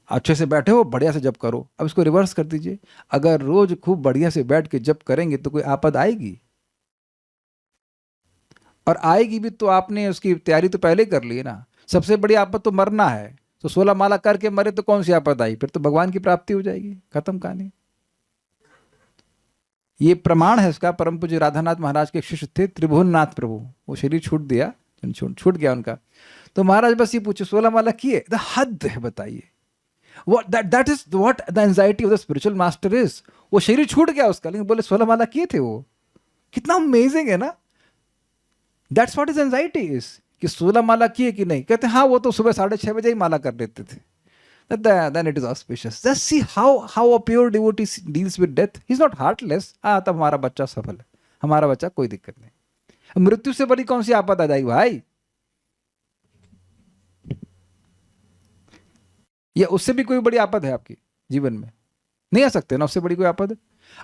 अच्छे से बैठे हो, बढ़िया से जप करो। अब इसको रिवर्स कर दीजिए, अगर रोज खूब बढ़िया से बैठ के जप करेंगे तो कोई आपद आएगी? और आएगी भी तो आपने उसकी तैयारी तो पहले कर ली है ना। सबसे बड़ी आपद तो मरना है, तो 16 माला करके मरे तो कौन सी आपद आई? फिर तो भगवान की प्राप्ति हो जाएगी, खत्म कहानी। ये प्रमाण है इसका। परम पूज्य राधानाथ महाराज के शिष्य थे त्रिभुवननाथ प्रभु, वो शरीर छूट दिया, छूट गया उनका, तो महाराज बस ये पूछे 16 माला किए? हद है, बताइए। That is what the anxiety of the spiritual master is. वो शरीर छूट गया उसका, लेकिन बोले 16 माला किए थे वो। कितना अमेजिंग है ना। That's what is anxiety is, कि 16 माला किए कि नहीं। कहते हैं हाँ वो तो सुबह 6:30 बजे ही माला कर लेते थे। Then it is auspicious. Just see how a pure devotee deals with death. He's not heartless. हाँ तब हमारा बच्चा सफल है, हमारा बच्चा कोई दिक्कत नहीं। मृत्यु से बड़ी कौन सी आपद आ जाएगी भाई, या उससे भी कोई बड़ी आपद है आपकी जीवन में? नहीं आ सकते ना उससे बड़ी कोई आपद।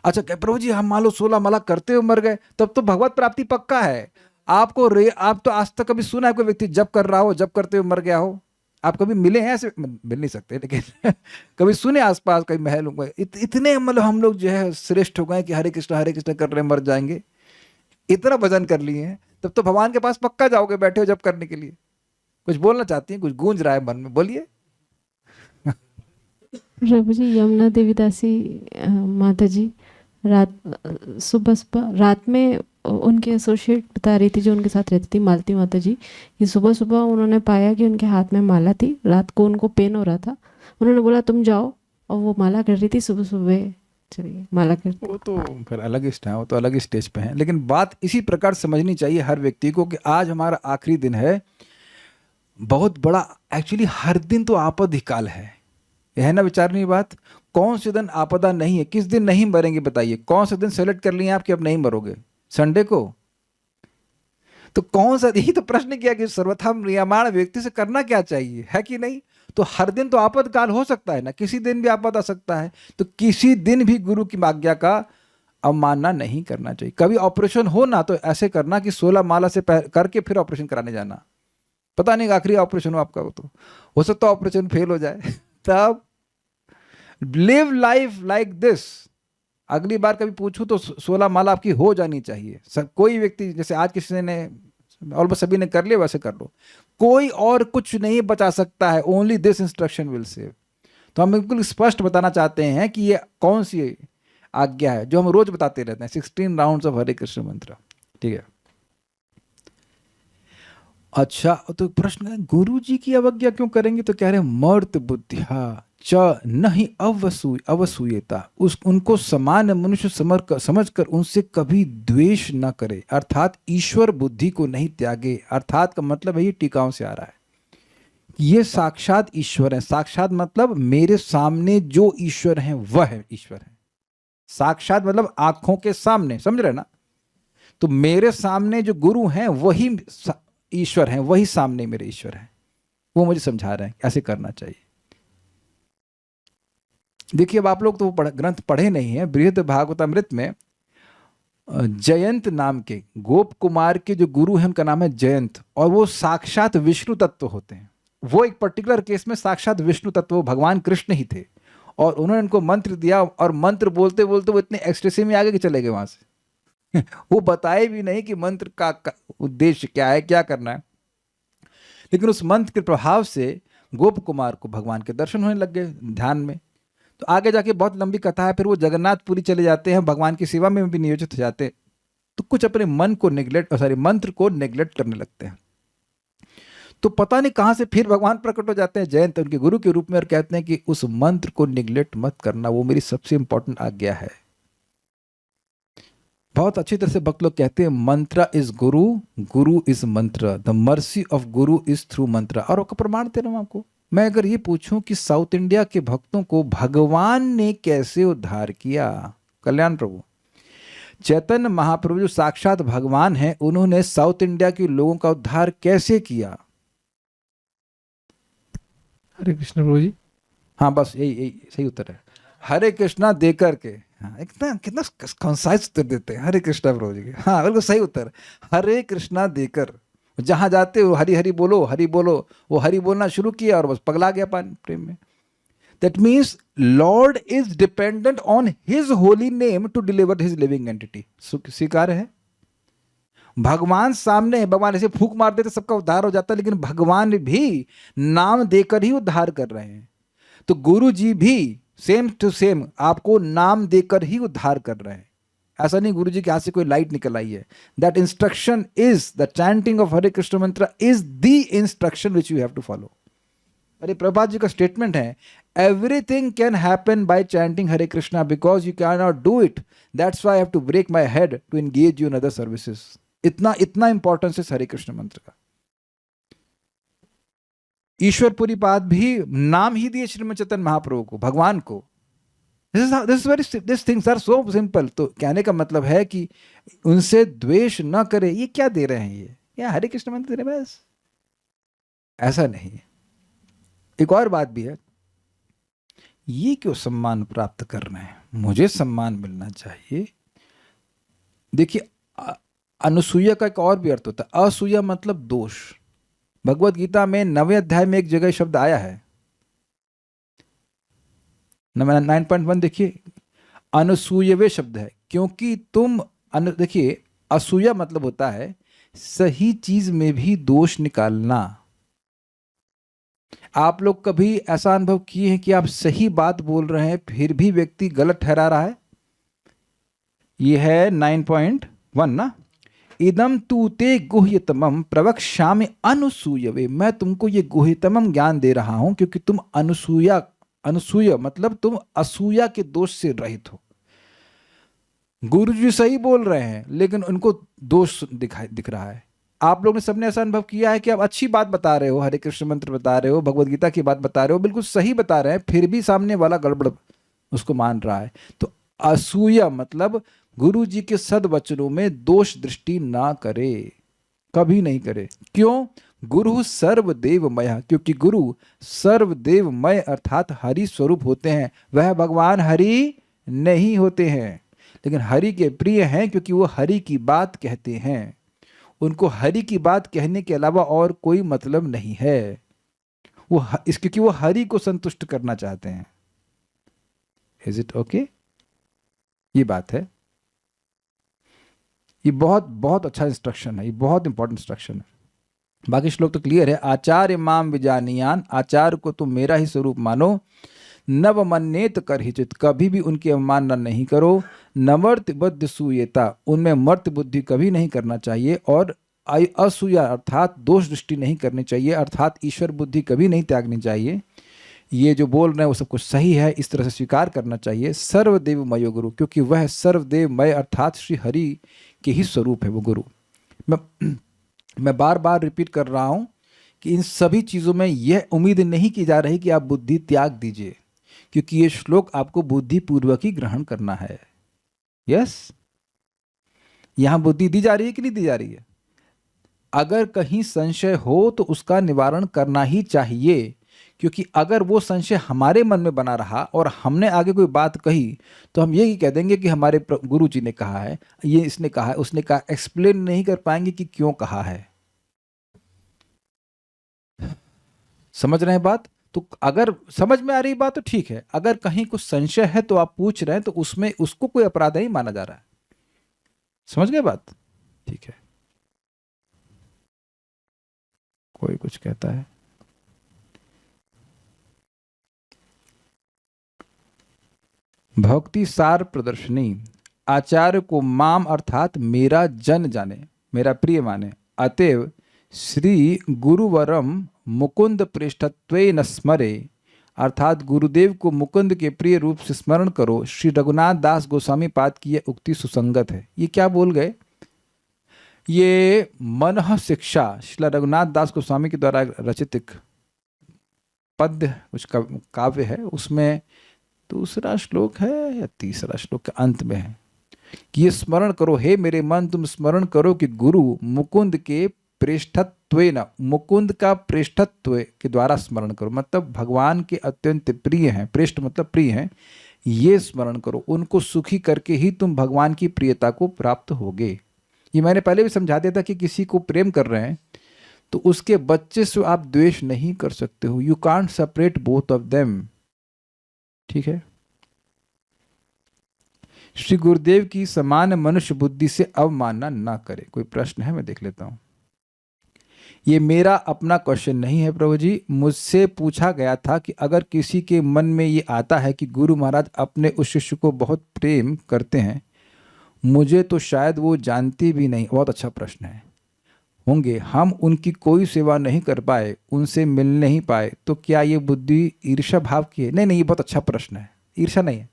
अच्छा कह प्रभु जी हम मान लो 16 माला करते हुए मर गए, तब तो भगवत प्राप्ति पक्का है। आप तो आज तक कभी सुना है कोई व्यक्ति जब कर रहा हो, जब करते हुए मर गया हो? आप कभी मिले हैं ऐसे? मिल नहीं सकते, लेकिन कभी सुने आसपास कहीं महल में इतने मतलब हम लोग जो है श्रेष्ठ हो गए कि हरे कृष्ण कर रहे मर जाएंगे, इतना भजन कर लिए हैं, तब तो भगवान के पास पक्का जाओगे बैठे हो जब करने के लिए। कुछ बोलना चाहती हैं, कुछ गूंज रहा है मन में, बोलिए। प्रभु जी, यमुना देवी दासी माता जी सुबह रात में उनके एसोसिएट बता रही थी जो उनके साथ रहती थी, मालती माता जी, कि सुबह सुबह उन्होंने पाया कि उनके हाथ में माला थी। रात को उनको पेन हो रहा था, उन्होंने बोला तुम जाओ, और वो माला कर रही थी। सुबह सुबह चलिए माला कर, वो तो फिर अलग ही वो तो अलग ही स्टेज पे है। लेकिन बात इसी प्रकार समझनी चाहिए हर व्यक्ति को कि आज हमारा आखिरी दिन है, बहुत बड़ा। एक्चुअली हर दिन तो आपद ही काल है ना, विचारनी बात। कौन से दिन आपदा नहीं है? किस दिन नहीं मरेंगे बताइए? कौन से दिन सेलेक्ट कर लिए आप कि अब नहीं मरोगे? संडे को? तो कौन सा, यही तो प्रश्न किया कि सर्वथा नियमाण व्यक्ति से करना क्या चाहिए, है कि नहीं? तो हर दिन तो आपद काल हो सकता है ना, किसी दिन भी आपद आ सकता है। तो किसी दिन भी गुरु की आज्ञा का अवमानना नहीं करना चाहिए। कभी ऑपरेशन हो ना तो ऐसे करना कि 16 माला से करके फिर ऑपरेशन कराने जाना। पता नहीं आखिरी ऑपरेशन हो आपका, वो तो हो सकता है ऑपरेशन फेल हो जाए। तब लिव लाइफ लाइक दिस। अगली बार कभी पूछूं तो 16 माला आपकी हो जानी चाहिए। सब कोई व्यक्ति, जैसे आज किसी ने ऑलमोस्ट सभी ने कर लिया, वैसे कर लो। कोई और कुछ नहीं बचा सकता है, only this instruction will save. तो हम बिल्कुल स्पष्ट बताना चाहते हैं कि ये कौन सी आज्ञा है जो हम रोज बताते रहते हैं, 16 राउंड्स ऑफ हरे कृष्ण मंत्र। ठीक है। अच्छा, तो प्रश्न है गुरु जी की अवज्ञा क्यों करेंगे? तो कह रहे हैं मर्त बुद्धिया च नहीं अवसूयता, उनको समान मनुष्य समझकर उनसे कभी द्वेष न करे, अर्थात ईश्वर बुद्धि को नहीं त्यागे। अर्थात का मतलब है, ये टीकाओं से आ रहा है, ये साक्षात ईश्वर है। साक्षात मतलब मेरे सामने जो ईश्वर है वह है ईश्वर है। साक्षात मतलब आंखों के सामने, समझ रहे ना? तो मेरे सामने जो गुरु हैं वही ईश्वर हैं, वही सामने मेरे ईश्वर हैं। वो मुझे समझा रहे हैं ऐसे करना चाहिए। देखिए, अब आप लोग तो ग्रंथ पढ़े नहीं हैं। बृहद भागवतामृत में जयंत नाम के गोप कुमार के जो गुरु हैं उनका नाम है जयंत, और वो साक्षात विष्णु तत्व होते हैं। वो एक पर्टिकुलर केस में साक्षात विष्णु तत्व भगवान कृष्ण ही थे, और उन्होंने उनको मंत्र दिया, और मंत्र बोलते बोलते वो इतने एक्सटेसी में आगे के चले गए वहां से। वो बताए भी नहीं कि मंत्र का उद्देश्य क्या है, क्या करना है, लेकिन उस मंत्र के प्रभाव से गोप कुमार को भगवान के दर्शन होने लग गए ध्यान में। तो आगे जाके बहुत लंबी कथा है, फिर वो जगन्नाथपुरी चले जाते हैं, भगवान की सेवा में भी नियोजित हो जाते हैं। तो कुछ अपने मन को मंत्र को नेग्लेक्ट करने लगते हैं। तो पता नहीं कहां से फिर भगवान प्रकट हो जाते हैं जयंत उनके गुरु के रूप में, और कहते हैं कि उस मंत्र को नेग्लेक्ट मत करना, वो मेरी सबसे इंपॉर्टेंट आज्ञा है। बहुत अच्छी तरह से भक्त लोग कहते हैं मंत्र इज गुरु, गुरु इज मंत्र, the mercy of Guru is through मंत्र। और उसका प्रमाण दे रहा हूं आपको। मैं अगर ये पूछूं कि साउथ इंडिया के भक्तों को भगवान ने कैसे उद्धार किया, कल्याण प्रभु चैतन्य महाप्रभु जो साक्षात भगवान हैं, उन्होंने साउथ इंडिया के लोगों का उद्धार कैसे किया? हरे कृष्ण प्रभु जी। हाँ बस यही सही उत्तर है, हरे कृष्णा देकर के। हाँ, कितना कंसाइज उत्तर देते हैं हरे कृष्णा प्रभु जी के। हाँ बिल्कुल सही उत्तर, हरे कृष्णा देकर। जहां जाते हो हरि हरि बोलो, हरि बोलो। वो हरि बोलना शुरू किया और बस पगला गया प्रेम में। That means lord is dependent on his holy name to deliver his living entity. स्वीकार है? भगवान सामने, भगवान ऐसे फूंक मार देते सबका उद्धार हो जाता, लेकिन भगवान भी नाम देकर ही उद्धार कर रहे हैं। तो गुरु जी भी सेम टू सेम आपको नाम देकर ही उद्धार कर रहे हैं। ऐसा नहीं गुरु जी के हाथ से कोई लाइट निकल आई है। That instruction is the chanting of Hare Krishna mantra is the instruction which you have to follow. अरे प्रभुपाद जी का स्टेटमेंट है, everything can happen by chanting Hare Krishna because you can not do it, that's why I have to break my head to engage you in other services. इतना इतना importance है हरे कृष्ण मंत्र का। ईश्वरपुरी पाद भी नाम ही दिए श्रीमद चैतन्य महाप्रभु को, भगवान को। This things are so simple. तो कहने का मतलब है कि उनसे द्वेष न करे, ये क्या दे रहे हैं, ये हरे कृष्ण मंत्र दे रहे हैं बस, ऐसा नहीं है। एक और बात भी है, ये क्यों सम्मान प्राप्त कर रहे हैं, मुझे सम्मान मिलना चाहिए। देखिए अनुसूया का एक और भी अर्थ होता है, असूया मतलब दोष। भगवत गीता में 9वें अध्याय में एक जगह शब्द आया है, 9.1 देखिए, अनुसूयवे शब्द है, क्योंकि तुम देखिए असूया मतलब होता है सही चीज में भी दोष निकालना। आप लोग कभी ऐसा अनुभव किए हैं कि आप सही बात बोल रहे हैं फिर भी व्यक्ति गलत ठहरा रहा है? ये है 9.1 ना, इदम तू ते गुह्यतमम प्रवक्ष्यामि अनुसूयवे, मैं तुमको ये गुह्यतमम ज्ञान दे रहा हूं क्योंकि तुम अनुसूया मतलब तुम असूया के दोष से रहित हो। गुरु जी सही बोल रहे हैं लेकिन उनको दोष दिख रहा है। आप लोग ने सबने ऐसा अनुभव किया है कि आप अच्छी बात बता रहे हो, हरे कृष्ण मंत्र बता रहे हो, भगवत गीता की बात बता रहे हो, बिल्कुल सही बता रहे हैं, फिर भी सामने वाला गड़बड़ उसको मान रहा है। तो असूया मतलब गुरु जी के सद्वचनों में दोष दृष्टि ना करे, कभी नहीं करे। क्यों? गुरु सर्वदेवमय, क्योंकि गुरु सर्वदेवमय अर्थात हरि स्वरूप होते हैं, वह भगवान हरि नहीं होते हैं, लेकिन हरि के प्रिय हैं क्योंकि वो हरि की बात कहते हैं। उनको हरि की बात कहने के अलावा और कोई मतलब नहीं है, वो क्योंकि वो हरि को संतुष्ट करना चाहते हैं। Is it okay? ये बात है, ये बहुत बहुत अच्छा इंस्ट्रक्शन है, ये बहुत इंपॉर्टेंट इंस्ट्रक्शन है। बाकी श्लोक तो क्लियर है, आचार्य माम विजानियान, आचार्य को तुम मेरा ही स्वरूप मानो, नव मन्नेत कर हिचित, कभी भी उनकी अवमानना नहीं करो, नमर्त बुद्धि सूयता, उनमें मर्त बुद्धि कभी नहीं करना चाहिए, और असूया अर्थात दोष दृष्टि नहीं करनी चाहिए, अर्थात ईश्वर बुद्धि कभी नहीं त्यागनी चाहिए। ये जो बोल रहे हैं वो सब कुछ सही है, इस तरह से स्वीकार करना चाहिए। सर्वदेवमय गुरु, क्योंकि वह सर्वदेवमय अर्थात श्री हरि के ही स्वरूप है वो गुरु। मैं बार बार रिपीट कर रहा हूं कि इन सभी चीज़ों में यह उम्मीद नहीं की जा रही कि आप बुद्धि त्याग दीजिए, क्योंकि ये श्लोक आपको बुद्धिपूर्वक ही ग्रहण करना है। यस, यहां बुद्धि दी जा रही है कि नहीं दी जा रही है? अगर कहीं संशय हो तो उसका निवारण करना ही चाहिए, क्योंकि अगर वो संशय हमारे मन में बना रहा और हमने आगे कोई बात कही तो हम यही कह देंगे कि हमारे गुरु जी ने कहा है, ये इसने कहा है, उसने कहा, एक्सप्लेन नहीं कर पाएंगे कि क्यों कहा है। समझ रहे हैं बात? तो अगर समझ में आ रही बात तो ठीक है, अगर कहीं कुछ संशय है तो आप पूछ रहे हैं तो उसमें उसको कोई अपराध नहीं माना जा रहा है। समझ गए बात? ठीक है। कोई कुछ कहता है? भक्ति सार प्रदर्शनी, आचार्य को माम अर्थात मेरा जन जाने, मेरा प्रिय माने, अतएव श्री गुरुवरम मुकुंद पृष्ठत्वेन स्मरे, अर्थात गुरुदेव को मुकुंद के प्रिय रूप से स्मरण करो। श्री रघुनाथ दास गोस्वामी पाद की यह उक्ति सुसंगत है। ये क्या बोल गए? ये मनः शिक्षा श्री रघुनाथ दास गोस्वामी के द्वारा रचित एक पद्य कुछ काव्य है, उसमें दूसरा श्लोक है या तीसरा श्लोक के अंत में है कि ये स्मरण करो, हे मेरे मन तुम स्मरण करो कि गुरु मुकुंद के प्रेष्ठत्वेन, मुकुंद का प्रेष्ठत्व के द्वारा स्मरण करो, मतलब भगवान के अत्यंत प्रिय हैं, प्रेष्ठ मतलब प्रिय हैं, ये स्मरण करो, उनको सुखी करके ही तुम भगवान की प्रियता को प्राप्त होगे। ये मैंने पहले भी समझा दिया था कि किसी को प्रेम कर रहे हैं तो उसके बच्चे से आप द्वेष नहीं कर सकते हो, you can't separate both of them. ठीक है। श्री गुरुदेव की समान मनुष्य बुद्धि से अवमानना ना करे। कोई प्रश्न है? मैं देख लेता हूं। ये मेरा अपना क्वेश्चन नहीं है प्रभु जी, मुझसे पूछा गया था कि अगर किसी के मन में ये आता है कि गुरु महाराज अपने उस शिष्य को बहुत प्रेम करते हैं, मुझे तो शायद वो जानती भी नहीं। बहुत अच्छा प्रश्न है। होंगे, हम उनकी कोई सेवा नहीं कर पाए, उनसे मिल नहीं पाए, तो क्या ये बुद्धि ईर्ष्या भाव की है? नहीं नहीं, ये बहुत अच्छा प्रश्न है, ईर्ष्या नहीं है।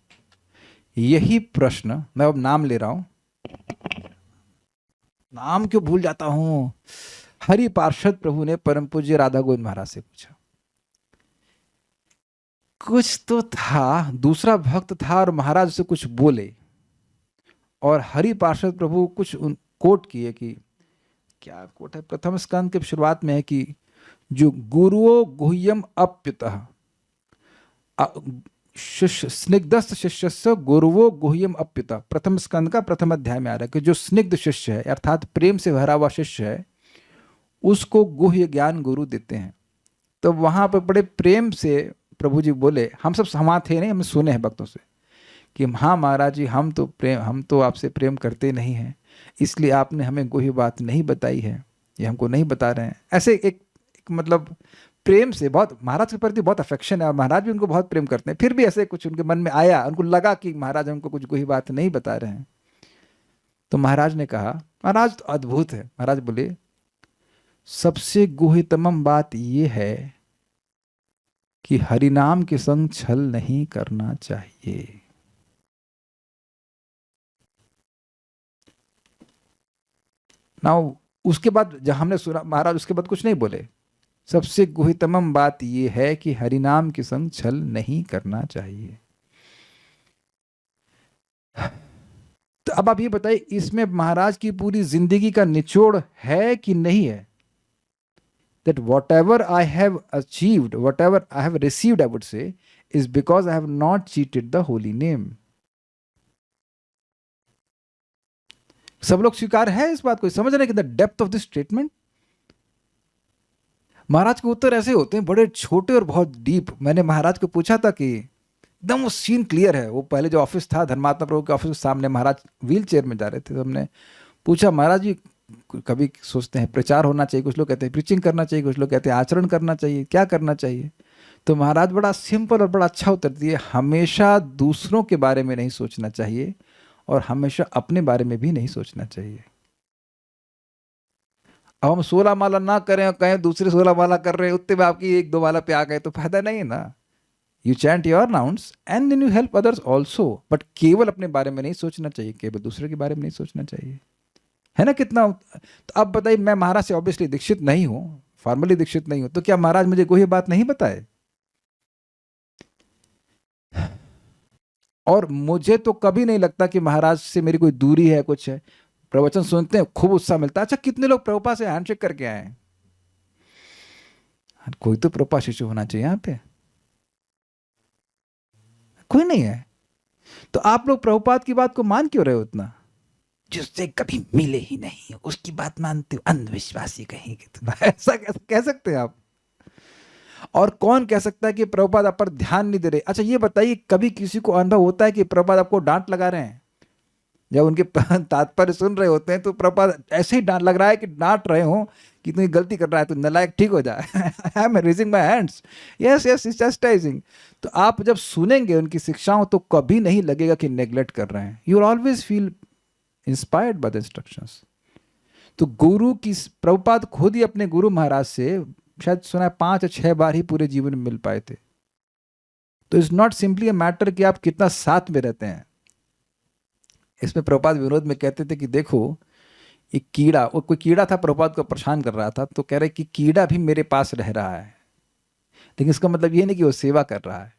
यही प्रश्न, मैं अब नाम ले रहा हूं, नाम क्यों भूल जाता हूं, हरि पार्षद प्रभु ने परम पूज्य राधा गोविंद महाराज से पूछा। कुछ तो था, दूसरा भक्त था और महाराज से कुछ बोले, और हरि पार्षद प्रभु कुछ कोट किए कि, क्या कोट है, प्रथम स्कंद के शुरुआत में है कि जो गुरुओ गुह्यम अप्युतः, शिष्य स्निग्धस्थ शिष्य से गुरुवो गुह्यम अप्युतः, प्रथम स्कंद का प्रथम अध्याय में आ रहा है कि जो स्निग्ध शिष्य है अर्थात प्रेम से भरा हुआ शिष्य है, उसको गुह्य ज्ञान गुरु देते हैं। तो वहां पर बड़े प्रेम से प्रभु जी बोले, हम सब वहां थे नहीं, हमने सुने हैं भक्तों से कि हाँ महाराज जी, हम तो आपसे प्रेम करते नहीं हैं, इसलिए आपने हमें कोई बात नहीं बताई है, ये हमको नहीं बता रहे हैं। ऐसे एक मतलब प्रेम से, बहुत महाराज के प्रति बहुत अफेक्शन है और महाराज भी उनको बहुत प्रेम करते हैं, फिर भी ऐसे कुछ उनके मन में आया, उनको लगा कि महाराज हमको कुछ कोई बात नहीं बता रहे हैं। तो महाराज ने कहा, महाराज तो अद्भुत है, महाराज बोले सबसे गुह्यतम बात यह है कि हरिनाम के संग छल नहीं करना चाहिए। ना उसके बाद जब हमने सुना, महाराज उसके बाद कुछ नहीं बोले, सबसे गुह्यतम बात यह है कि हरिनाम के संग छल नहीं करना चाहिए। तो अब आप ये बताइए, इसमें महाराज की पूरी जिंदगी का निचोड़ है कि नहीं है? That whatever I have achieved, whatever I have received, I would say, is because I have not cheated the holy name. सब लोग स्वीकार है इस बात को, समझ रहे हैं कि the depth of this statement. Maharaj के उत्तर ऐसे होते हैं, बड़े छोटे और बहुत डीप। मैंने महाराज को पूछा था कि एकदम वो सीन क्लियर है, वो पहले जो ऑफिस था धर्मात्मा प्रभु के ऑफिस के सामने, महाराज व्हील चेयर में जा रहे थे, तो हमने पूछा, महाराज जी कभी सोचते हैं प्रचार होना चाहिए, कुछ लोग कहते हैं प्रीचिंग करना चाहिए, कुछ लोग कहते हैं आचरण करना चाहिए, क्या करना चाहिए? तो महाराज बड़ा सिंपल और बड़ा अच्छा उत्तर दिए, हमेशा दूसरों के बारे में नहीं सोचना चाहिए और हमेशा अपने बारे में भी नहीं सोचना चाहिए। अब हम 16 माला ना करें और कहें दूसरे 16 माला कर रहे हैं, उतने में आपकी 1-2 माला पे आ गए तो फायदा नहीं है ना। You chant your rounds and then you help others also, but केवल अपने बारे में नहीं सोचना चाहिए, केवल दूसरे के बारे में नहीं सोचना चाहिए, है ना? कितना। तो अब बताइए, मैं महाराज से ऑब्वियसली दीक्षित नहीं हूं, फॉर्मली दीक्षित नहीं हूं, तो क्या महाराज मुझे कोई बात नहीं बताए? और मुझे तो कभी नहीं लगता कि महाराज से मेरी कोई दूरी है, कुछ है। प्रवचन सुनते हैं, खूब उत्साह मिलता है। अच्छा, कितने लोग प्रभुपाद से हैंडशेक करके आए हैं? कोई तो प्रभुपाद शिष्य होना चाहिए यहाँ पे, कोई नहीं है। तो आप लोग प्रभुपाद की बात को मान क्यों रहे हो उतना? जिससे कभी मिले ही नहीं उसकी बात मानते हो, अंधविश्वासी कहेंगे तुम। ऐसा कैसे कह सकते हैं आप? और कौन कह सकता है कि प्रभुपाद आप पर ध्यान नहीं दे रहे? अच्छा ये बताइए, कभी किसी को अनुभव होता है कि प्रभुपाद आपको डांट लगा रहे हैं? जब उनके तात्पर्य सुन रहे होते हैं तो प्रभुपाद ऐसे ही डांट लग रहा है कि डांट रहे हो कि तू गलती कर रहा है, तू नालायक, ठीक हो जाए। I am raising my hands, yes yes, is chastising. तो आप जब सुनेंगे उनकी शिक्षाओं तो कभी नहीं लगेगा कि नेग्लेक्ट कर रहे हैं। You will always feel inspired by the instructions. तो गुरु की, प्रभुपाद खुद ही अपने गुरु महाराज से शायद सुना है 5 या 6 बार ही पूरे जीवन में मिल पाए थे। तो it's not simply a matter कि आप कितना साथ में रहते हैं। इसमें प्रभुपाद विरोध में कहते थे कि देखो एक कीड़ा, वो कोई कीड़ा था प्रभुपाद को परेशान कर रहा था, तो कह रहे कि कीड़ा भी मेरे पास रह रहा है, लेकिन इसका मतलब ये नहीं कि वो सेवा कर रहा है।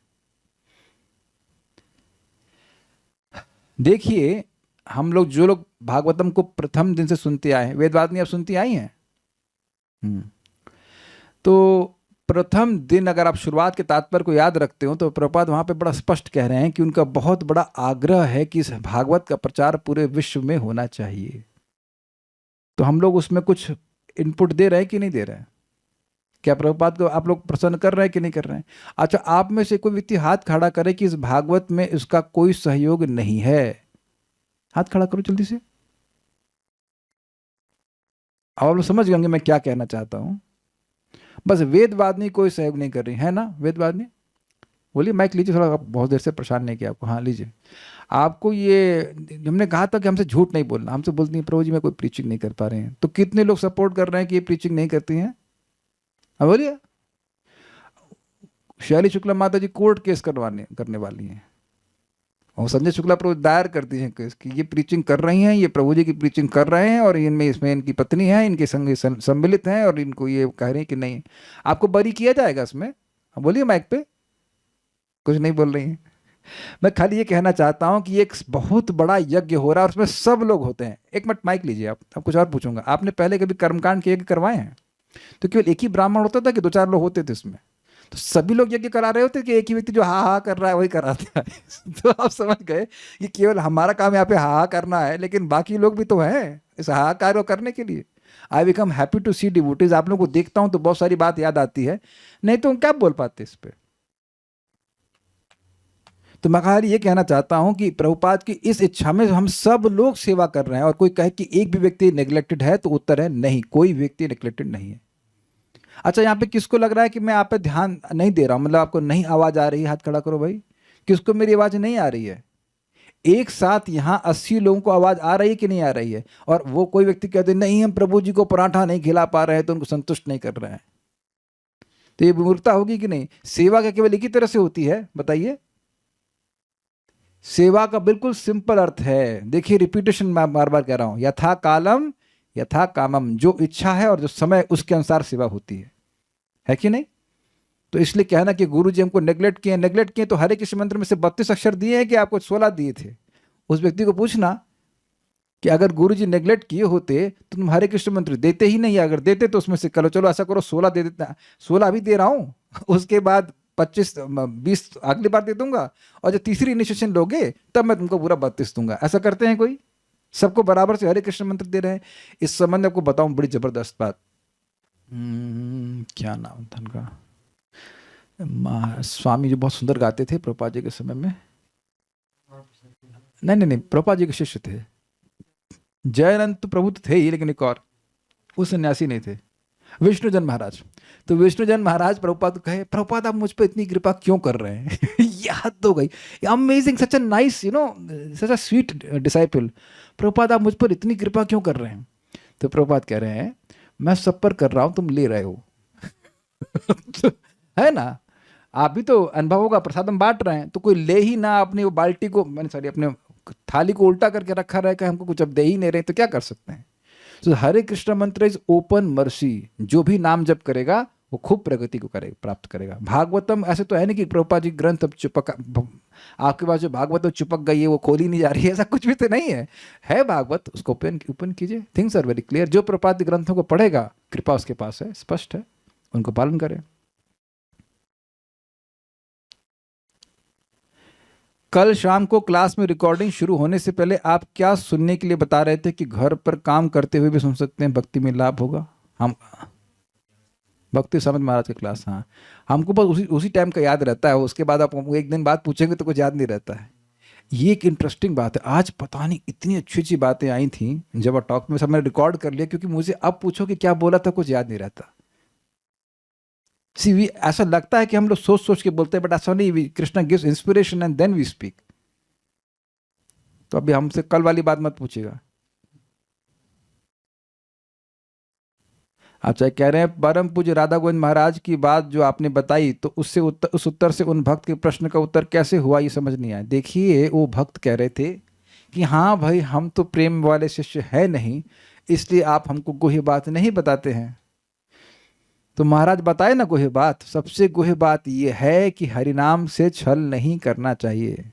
देखिए, हम लोग जो लोग भागवतम को प्रथम दिन से सुनते आए हैं, वेदवादिनी आप सुनती आई हैं, तो प्रथम दिन अगर आप शुरुआत के तात्पर्य को याद रखते हो तो प्रभुपाद वहां पे बड़ा स्पष्ट कह रहे हैं कि उनका बहुत बड़ा आग्रह है कि इस भागवत का प्रचार पूरे विश्व में होना चाहिए। तो हम लोग उसमें कुछ इनपुट दे रहे हैं कि नहीं दे रहे हैं? क्या प्रभुपाद को आप लोग प्रसन्न कर रहे हैं कि नहीं कर रहे हैं? अच्छा, आप में से कोई व्यक्ति हाथ खड़ा करे कि इस भागवत में इसका कोई सहयोग नहीं है। हाथ खड़ा करो जल्दी से। अब आप लोग समझ गए मैं क्या कहना चाहता हूं। बस वेदवादिनी कोई सहयोग नहीं कर रही है ना, वेदवादिनी बोलिए, माइक लीजिए थोड़ा, आप बहुत देर से परेशान नहीं किया आपको। हाँ लीजिए। आपको ये हमने कहा था कि हमसे झूठ नहीं बोलना, हमसे बोलती हैं प्रभु जी मैं कोई प्रीचिंग नहीं कर पा रहे हैं, तो कितने लोग सपोर्ट कर रहे हैं कि ये प्रीचिंग नहीं करती हैं? हाँ बोलिए। शैली शुक्ला माता जी कोर्ट केस करने वाली हैं, और संजय शुक्ला प्रभु दायर करती हैं केस कि ये प्रीचिंग कर रही हैं, ये प्रभु जी की प्रीचिंग कर रहे हैं, और इनमें इसमें इनकी पत्नी है, इनके संग सम्मिलित हैं, और इनको ये कह रहे हैं कि नहीं। आपको बरी किया जाएगा इसमें? हाँ बोलिए माइक पे। कुछ नहीं बोल रही हैं। मैं खाली ये कहना चाहता हूं कि एक बहुत बड़ा यज्ञ हो रहा है और उसमें सब लोग होते हैं। एक मिनट माइक लीजिए आप। अब कुछ और पूछूंगा, आपने पहले कभी कर्मकांड के यज्ञ करवाए हैं? तो केवल एक ही ब्राह्मण होता था कि 2-4 लोग होते थे उसमें? तो सभी लोग यज्ञ करा रहे होते कि एक ही व्यक्ति जो हा हा कर रहा है वही कराता है? तो आप समझ गए कि केवल हमारा काम यहाँ पे हा हा करना है, लेकिन बाकी लोग भी तो हैं इस हाहाकार को करने के लिए। I become happy to see devotees. आप लोगों को देखता हूँ तो बहुत सारी बात याद आती है, नहीं तो हम क्या बोल पाते इस पे। तो मैं खाली ये कहना चाहता हूं कि प्रभुपाद की इस इच्छा में हम सब लोग सेवा कर रहे हैं। और कोई कहे कि एक भी व्यक्ति नेग्लेक्टेड है, तो उत्तर है नहीं, कोई व्यक्ति नेग्लेक्टेड नहीं है। अच्छा, यहाँ पे किसको लग रहा है कि मैं आप पे ध्यान नहीं दे रहा हूं, मतलब आपको नहीं आवाज आ रही है? हाथ खड़ा करो भाई। किसको मेरी आवाज नहीं आ रही है? एक साथ यहाँ 80 लोगों को आवाज आ रही है कि नहीं आ रही है? और वो कोई व्यक्ति कहते नहीं हम प्रभु जी को पराठा नहीं खिला पा रहे हैं तो उनको संतुष्ट नहीं कर रहे हैं, तो ये मूर्खता होगी कि नहीं? सेवा क्या केवल एक ही तरह से होती है? बताइए। सेवा का बिल्कुल सिंपल अर्थ है, देखिए रिपीटेशन मैं बार बार कह रहा हूं, यथा कालम यथा कामम। जो इच्छा है और जो समय उसके अनुसार सेवा होती है कि नहीं? तो इसलिए कहना कि गुरु जी हमको नेग्लेक्ट किए, तो हरे कृष्ण मंत्र में से 32 अक्षर दिए हैं कि आपको 16 दिए थे? उस व्यक्ति को पूछना कि अगर गुरु जी नेग्लेक्ट किए होते तो तुम हरे कृष्ण मंत्र देते ही नहीं, अगर देते तो उसमें से चलो ऐसा करो 16 दे देता, 16 अभी दे रहा हूं, उसके बाद 25-20 अगली बार दे दूंगा, और जब तीसरी इनिशिएशन लोगे तब मैं तुमको पूरा 32 दूंगा। ऐसा करते हैं कोई? सबको बराबर से हरे कृष्ण मंत्र दे रहे हैं। इस संबंध में आपको बताऊं बड़ी जबरदस्त बात। क्या नाम था उनका? स्वामी जो बहुत सुंदर गाते थे प्रभुपाद जी के समय में। नहीं, प्रभुपाद जी के शिष्य थे। जयनंत प्रभु तो थे ही, लेकिन एक और वो सन्यासी नहीं थे, विष्णुजन महाराज। तो विष्णुजन महाराज प्रभुपाद को कहे, प्रभुपाद आप मुझ पर इतनी कृपा क्यों कर रहे हैं? याद हो गई, amazing, such a nice, such a sweet disciple. Prabhupada आप मुझ पर इतनी कृपा क्यों कर रहे हैं? तो प्रभुपाद कह रहे हैं मैं सब पर कर रहा हूं, तुम ले रहे हो। है ना? आप भी तो अनुभव होगा, प्रसाद हम बांट रहे हैं तो कोई ले ही ना, अपनी वो बाल्टी को अपने थाली को उल्टा करके रखा रहे, हमको कुछ अब दे ही नहीं रहे, तो क्या कर सकते हैं? तो हरे Krishna mantra is open mercy. जो भी नाम जप करेगा वो खूब प्रगति को प्राप्त करेगा। भागवतम ऐसे तो है नहीं कि प्रभुपाद जी ग्रंथ अब चिपक, आपके पास जो भागवत चिपक गई है वो खोली नहीं जा रही है, ऐसा कुछ भी तो नहीं है भागवत, उसको ओपन कीजिए। Things are very clear. जो प्रभुपाद ग्रंथों को पढ़ेगा कृपा उसके पास है, स्पष्ट है, उनको पालन करें। कल शाम को क्लास में रिकॉर्डिंग शुरू होने से पहले आप क्या सुनने के लिए बता रहे थे कि घर पर काम करते हुए भी सुन सकते हैं, भक्ति में लाभ होगा? हम भक्ति समझ महाराज की क्लास, हाँ हमको बस उसी टाइम का याद रहता है, उसके बाद आप एक दिन बाद पूछेंगे तो कुछ याद नहीं रहता है। ये एक इंटरेस्टिंग बात है, आज पता नहीं इतनी अच्छी अच्छी बातें आई थी जब टॉक में, सब मैंने रिकॉर्ड कर लिया, क्योंकि मुझे अब पूछो कि क्या बोला था कुछ याद नहीं रहता। ऐसा लगता है कि हम लोग सोच सोच के बोलते हैं, बट ऐसा नहीं, Krishna gives inspiration and then we speak. तो अभी हमसे कल वाली बात मत पूछिएगा। अच्छा, कह रहे हैं परम पूज्य राधा गोविंद महाराज की बात जो आपने बताई, तो उससे उस उत्तर से उन भक्त के प्रश्न का उत्तर कैसे हुआ ये समझ नहीं आया। देखिए वो भक्त कह रहे थे कि हाँ भाई हम तो प्रेम वाले शिष्य है नहीं, इसलिए आप हमको गुह्य बात नहीं बताते हैं। तो महाराज बताए ना गुह्य बात, सबसे गुह्य बात यह है कि हरिनाम से छल नहीं करना चाहिए।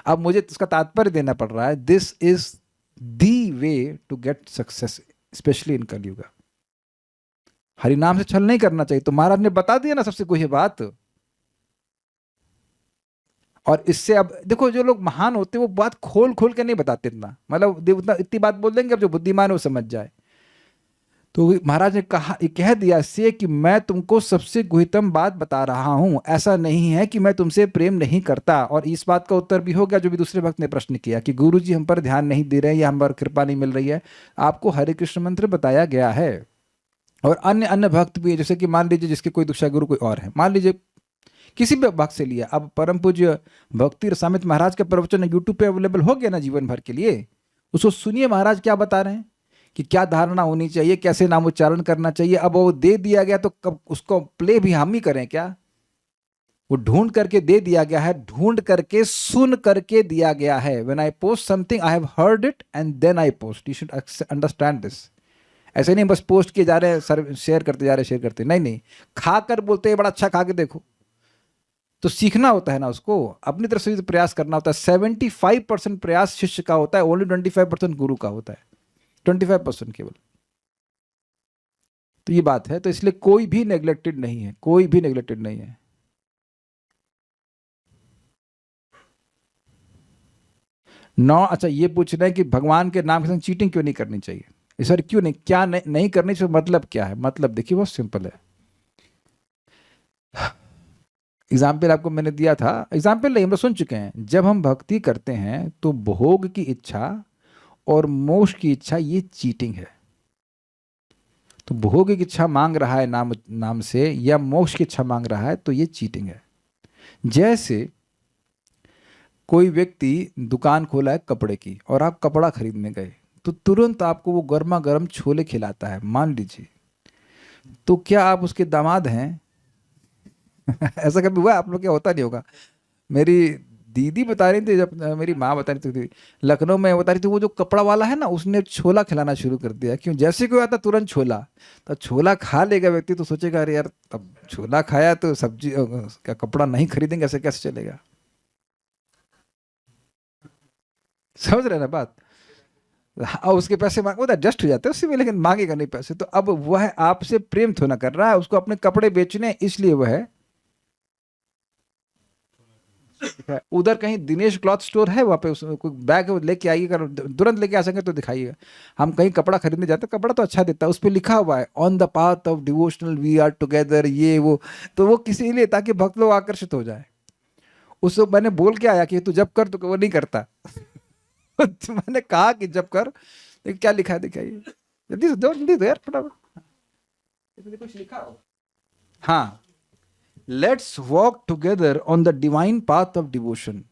अब मुझे इसका तात्पर्य देना पड़ रहा है, this is the way to get success, specially in Kaliyuga. हरिनाम से छल नहीं करना चाहिए, तो महाराज ने बता दिया ना सबसे गुह्य बात। और इससे अब देखो जो लोग महान होते हैं वो बात खोल खोल के नहीं बताते इतना, मतलब इतनी बात बोल देंगे अब जो बुद्धिमान है वो समझ जाए। तो महाराज ने कह दिया इससे कि मैं तुमको सबसे गुह्यतम बात बता रहा हूं, ऐसा नहीं है कि मैं तुमसे प्रेम नहीं करता। और इस बात का उत्तर भी हो गया जो भी दूसरे भक्त ने प्रश्न किया कि गुरु जी हम पर ध्यान नहीं दे रहे हैं या हम पर कृपा नहीं मिल रही है। आपको हरे कृष्ण मंत्र बताया गया है, और अन्य अन्य भक्त भी है, जैसे कि मान लीजिए जिसके कोई दीक्षा गुरु कोई और है, मान लीजिए किसी भी भाग से लिया। अब परम पूज्य भक्ति रसामृत महाराज का प्रवचन यूट्यूब पे अवेलेबल हो गया ना जीवन भर के लिए, उसको सुनिए महाराज क्या बता रहे हैं कि क्या धारणा होनी चाहिए, कैसे नाम उच्चारण करना चाहिए। अब वो दे दिया गया तो कब उसको प्ले भी हम ही करें क्या? वो ढूंढ करके दे दिया गया है, ढूंढ करके सुन करके दिया गया है। When I post something I have heard it and then I post, you should understand this. ऐसे नहीं बस पोस्ट किए जा रहे हैं, सर शेयर करते जा रहे, शेयर करते, नहीं नहीं, खाकर बोलते हैं बड़ा अच्छा खा के देखो, तो सीखना होता है ना, उसको अपनी तरफ से भी प्रयास करना होता है। 75% प्रयास शिष्य का होता है, ओनली 25% गुरु का होता है, 25% केवल। तो ये बात है, तो इसलिए कोई भी नेग्लेक्टेड नहीं है, कोई भी नेग्लेक्टेड नहीं है। अच्छा ये पूछ रहे हैं कि भगवान के नाम के संग चीटिंग क्यों नहीं करनी चाहिए। सर क्यों नहीं, क्या नहीं करनी चाहिए, मतलब क्या है? मतलब देखिए बहुत सिंपल है। एग्जाम्पल आपको मैंने दिया था, एग्जाम्पल नहीं हम लोग सुन चुके हैं। जब हम भक्ति करते हैं तो भोग की इच्छा और मोक्ष की इच्छा ये चीटिंग है। तो भोग की इच्छा मांग रहा है नाम से, या मोक्ष की इच्छा मांग रहा है, तो ये चीटिंग है। जैसे कोई व्यक्ति दुकान खोला है कपड़े की और आप कपड़ा खरीदने गए, तो तुरंत आपको वो गर्मा गर्म छोले खिलाता है, मान लीजिए, तो क्या आप उसके दामाद हैं? ऐसा कभी हुआ आप लोग? क्या होता नहीं होगा। मेरी दीदी बता रही थी, जब मेरी माँ बता रही थी लखनऊ में, बता रही थी वो जो कपड़ा वाला है ना, उसने छोला खिलाना शुरू कर दिया। क्यों? जैसे कोई आता तुरंत छोला, तो छोला खा लेगा व्यक्ति तो सोचेगा अरे यार अब छोला खाया तो सब्जी क्या कपड़ा नहीं खरीदेंगे, ऐसे कैसे चलेगा? समझ रहे ना बात? और उसके पैसे मांग, वो एडजस्ट हो जाते हैं उससे भी, लेकिन मांगेगा नहीं पैसे। तो अब वह आपसे प्रेम थोड़ा कर रहा है, उसको अपने कपड़े बेचने, इसलिए वह उधर कहीं दिनेश क्लॉथ स्टोर है, वहाँ पे कोई बैग लेके आइएगा, तुरंत लेके आ सकें तो दिखाइएगा। हम कहीं कपड़ा खरीदने जाते हैं, कपड़ा तो अच्छा देता है, उस पर लिखा हुआ है on the path of devotional we are together, ये वो। तो वो किसी लिए ताकि भक्त लोग आकर्षित हो जाए। उसको मैंने बोल के आया कि तू जब कर, तो वो नहीं करता। तो मैंने कहा कि जब कर, लेकिन क्या लिखा है दिखाइए, जल्दी से दो, जल्दी दो यार फटाफट, कुछ लिखा हो। हाँ, let's walk together on the divine path of devotion.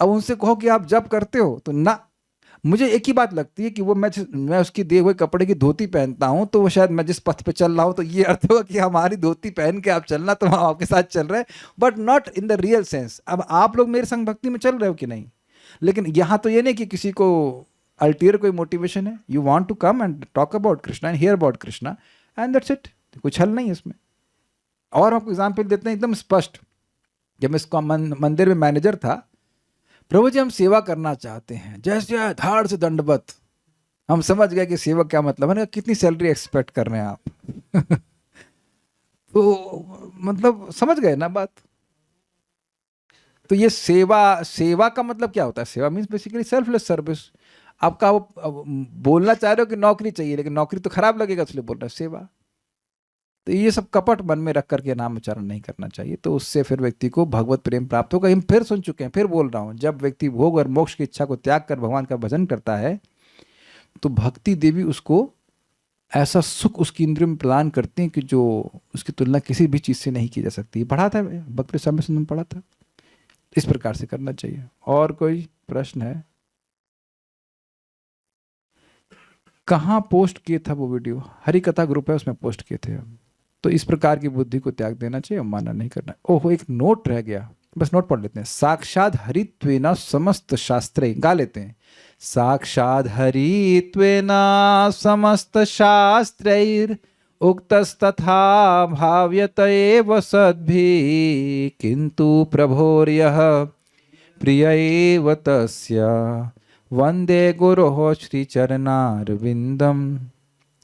अब उनसे कहो कि आप जब करते हो, तो ना, मुझे एक ही बात लगती है कि वो मैं उसकी दिए हुए कपड़े की धोती पहनता हूं, तो वो शायद मैं जिस पथ पे चल रहा हूं, तो ये अर्थ होगा कि हमारी धोती पहन के आप चलना, तो हम आपके साथ चल रहे हैं, but not in the real sense. अब आप लोग मेरे संग भक्ति में चल रहे हो कि नहीं? लेकिन यहां तो ये नहीं कि किसी को अल्टीरियर कोई मोटिवेशन है, you want to come and talk about Krishna and hear about Krishna and that's it, कुछ हल नहीं है इसमें। और आपको एग्जाम्पल देते हैं एकदम स्पष्ट। जब मैं इसको मंदिर में मैनेजर था, प्रभु जी हम सेवा करना चाहते हैं, जैसे धाड़ से दंडवत। हम समझ गए कि सेवा क्या मतलब है, कितनी सैलरी एक्सपेक्ट कर रहे हैं आप? तो मतलब समझ गए ना बात। तो ये सेवा का मतलब क्या होता है? सेवा मीन्स बेसिकली सेल्फलेस सर्विस। आपका वो बोलना चाह रहे हो कि नौकरी चाहिए, लेकिन नौकरी तो खराब लगेगा, इसलिए बोल रहे हैं सेवा। तो ये सब कपट मन में रख करके नाम उच्चारण नहीं करना चाहिए, तो उससे फिर व्यक्ति को भगवत प्रेम प्राप्त होगा। हम फिर सुन चुके हैं, फिर बोल रहा हूँ, जब व्यक्ति भोग और मोक्ष की इच्छा को त्याग कर भगवान का भजन करता है, तो भक्ति देवी उसको ऐसा सुख उसकी इंद्रियों में प्रदान करती हैं कि जो उसकी तुलना किसी भी चीज़ से नहीं की जा सकती। पढ़ा था भक्ति समय से पढ़ा था, इस प्रकार से करना चाहिए। और कोई प्रश्न है? कहाँ पोस्ट किए था वो वीडियो? हरि कथा ग्रुप है, उसमें पोस्ट किए थे। तो इस प्रकार की बुद्धि को त्याग देना चाहिए, माना नहीं करना। ओहो, एक नोट रह गया, बस नोट पढ़ लेते हैं। साक्षात हरित्वेन समस्त शास्त्रे, गा लेते हैं। साक्षात हरित्वेन समस्त शास्त्रैर उक्तस्तथा भाव्यत एव सद्भिः, किंतु प्रभोर्यः प्रिय एव तस्य, वंदे गुरोः श्री चरणारविंदम।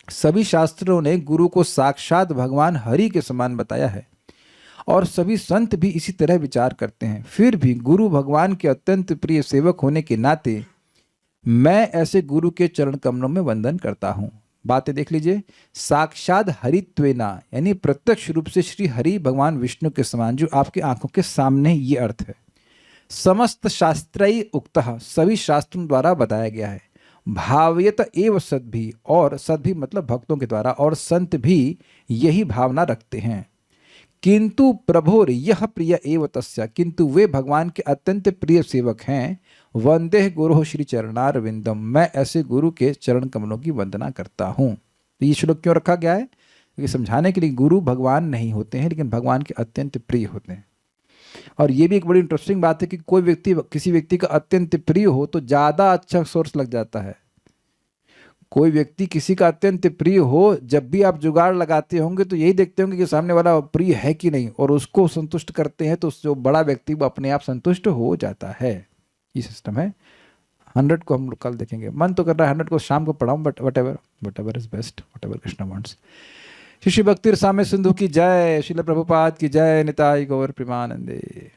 सभी शास्त्रों ने गुरु को साक्षात भगवान हरि के समान बताया है, और सभी संत भी इसी तरह विचार करते हैं। फिर भी गुरु भगवान के अत्यंत प्रिय सेवक होने के नाते मैं ऐसे गुरु के चरण कमलों में वंदन करता हूँ। बातें देख लीजिए। साक्षात हरित्वेना यानी प्रत्यक्ष रूप से श्री हरि भगवान विष्णु के समान, जो आपकी आंखों के सामने, ये अर्थ है। समस्त शास्त्रई उक्तः, सभी शास्त्रों द्वारा बताया गया है। भाव्यत एव सद्भि, और सद्भि मतलब भक्तों के द्वारा, और संत भी यही भावना रखते हैं। किंतु प्रभुर यह प्रिय एव तस्य, किंतु वे भगवान के अत्यंत प्रिय सेवक हैं। वंदे गुरु श्री चरणार विंदम, मैं ऐसे गुरु के चरण कमलों की वंदना करता हूँ। तो ये श्लोक क्यों रखा गया है? क्योंकि समझाने के लिए गुरु भगवान नहीं होते हैं, लेकिन भगवान के अत्यंत प्रिय होते हैं। और ये भी एक बड़ी इंटरेस्टिंग बात है कि कोई व्यक्ति किसी व्यक्ति का अत्यंत प्रिय हो तो ज़्यादा अच्छा सोर्स लग जाता है। कोई व्यक्ति किसी का अत्यंत प्रिय हो, जब भी आप जुगाड़ लगाते होंगे तो यही देखते होंगे कि सामने वाला प्रिय है कि नहीं, और उसको संतुष्ट करते हैं तो जो बड़ा व्यक्ति वो अपने आप संतुष्ट हो जाता है। ये सिस्टम है। 100 को हम कल देखेंगे। मन तो कर रहा है 100 को शाम को पढ़ाऊँ, but whatever is best, whatever Krishna wants. Shri Bhakti Rasamrita Sindhu की जय, श्रील प्रभुपाद की जय, निताई गौर प्रेमानंदे।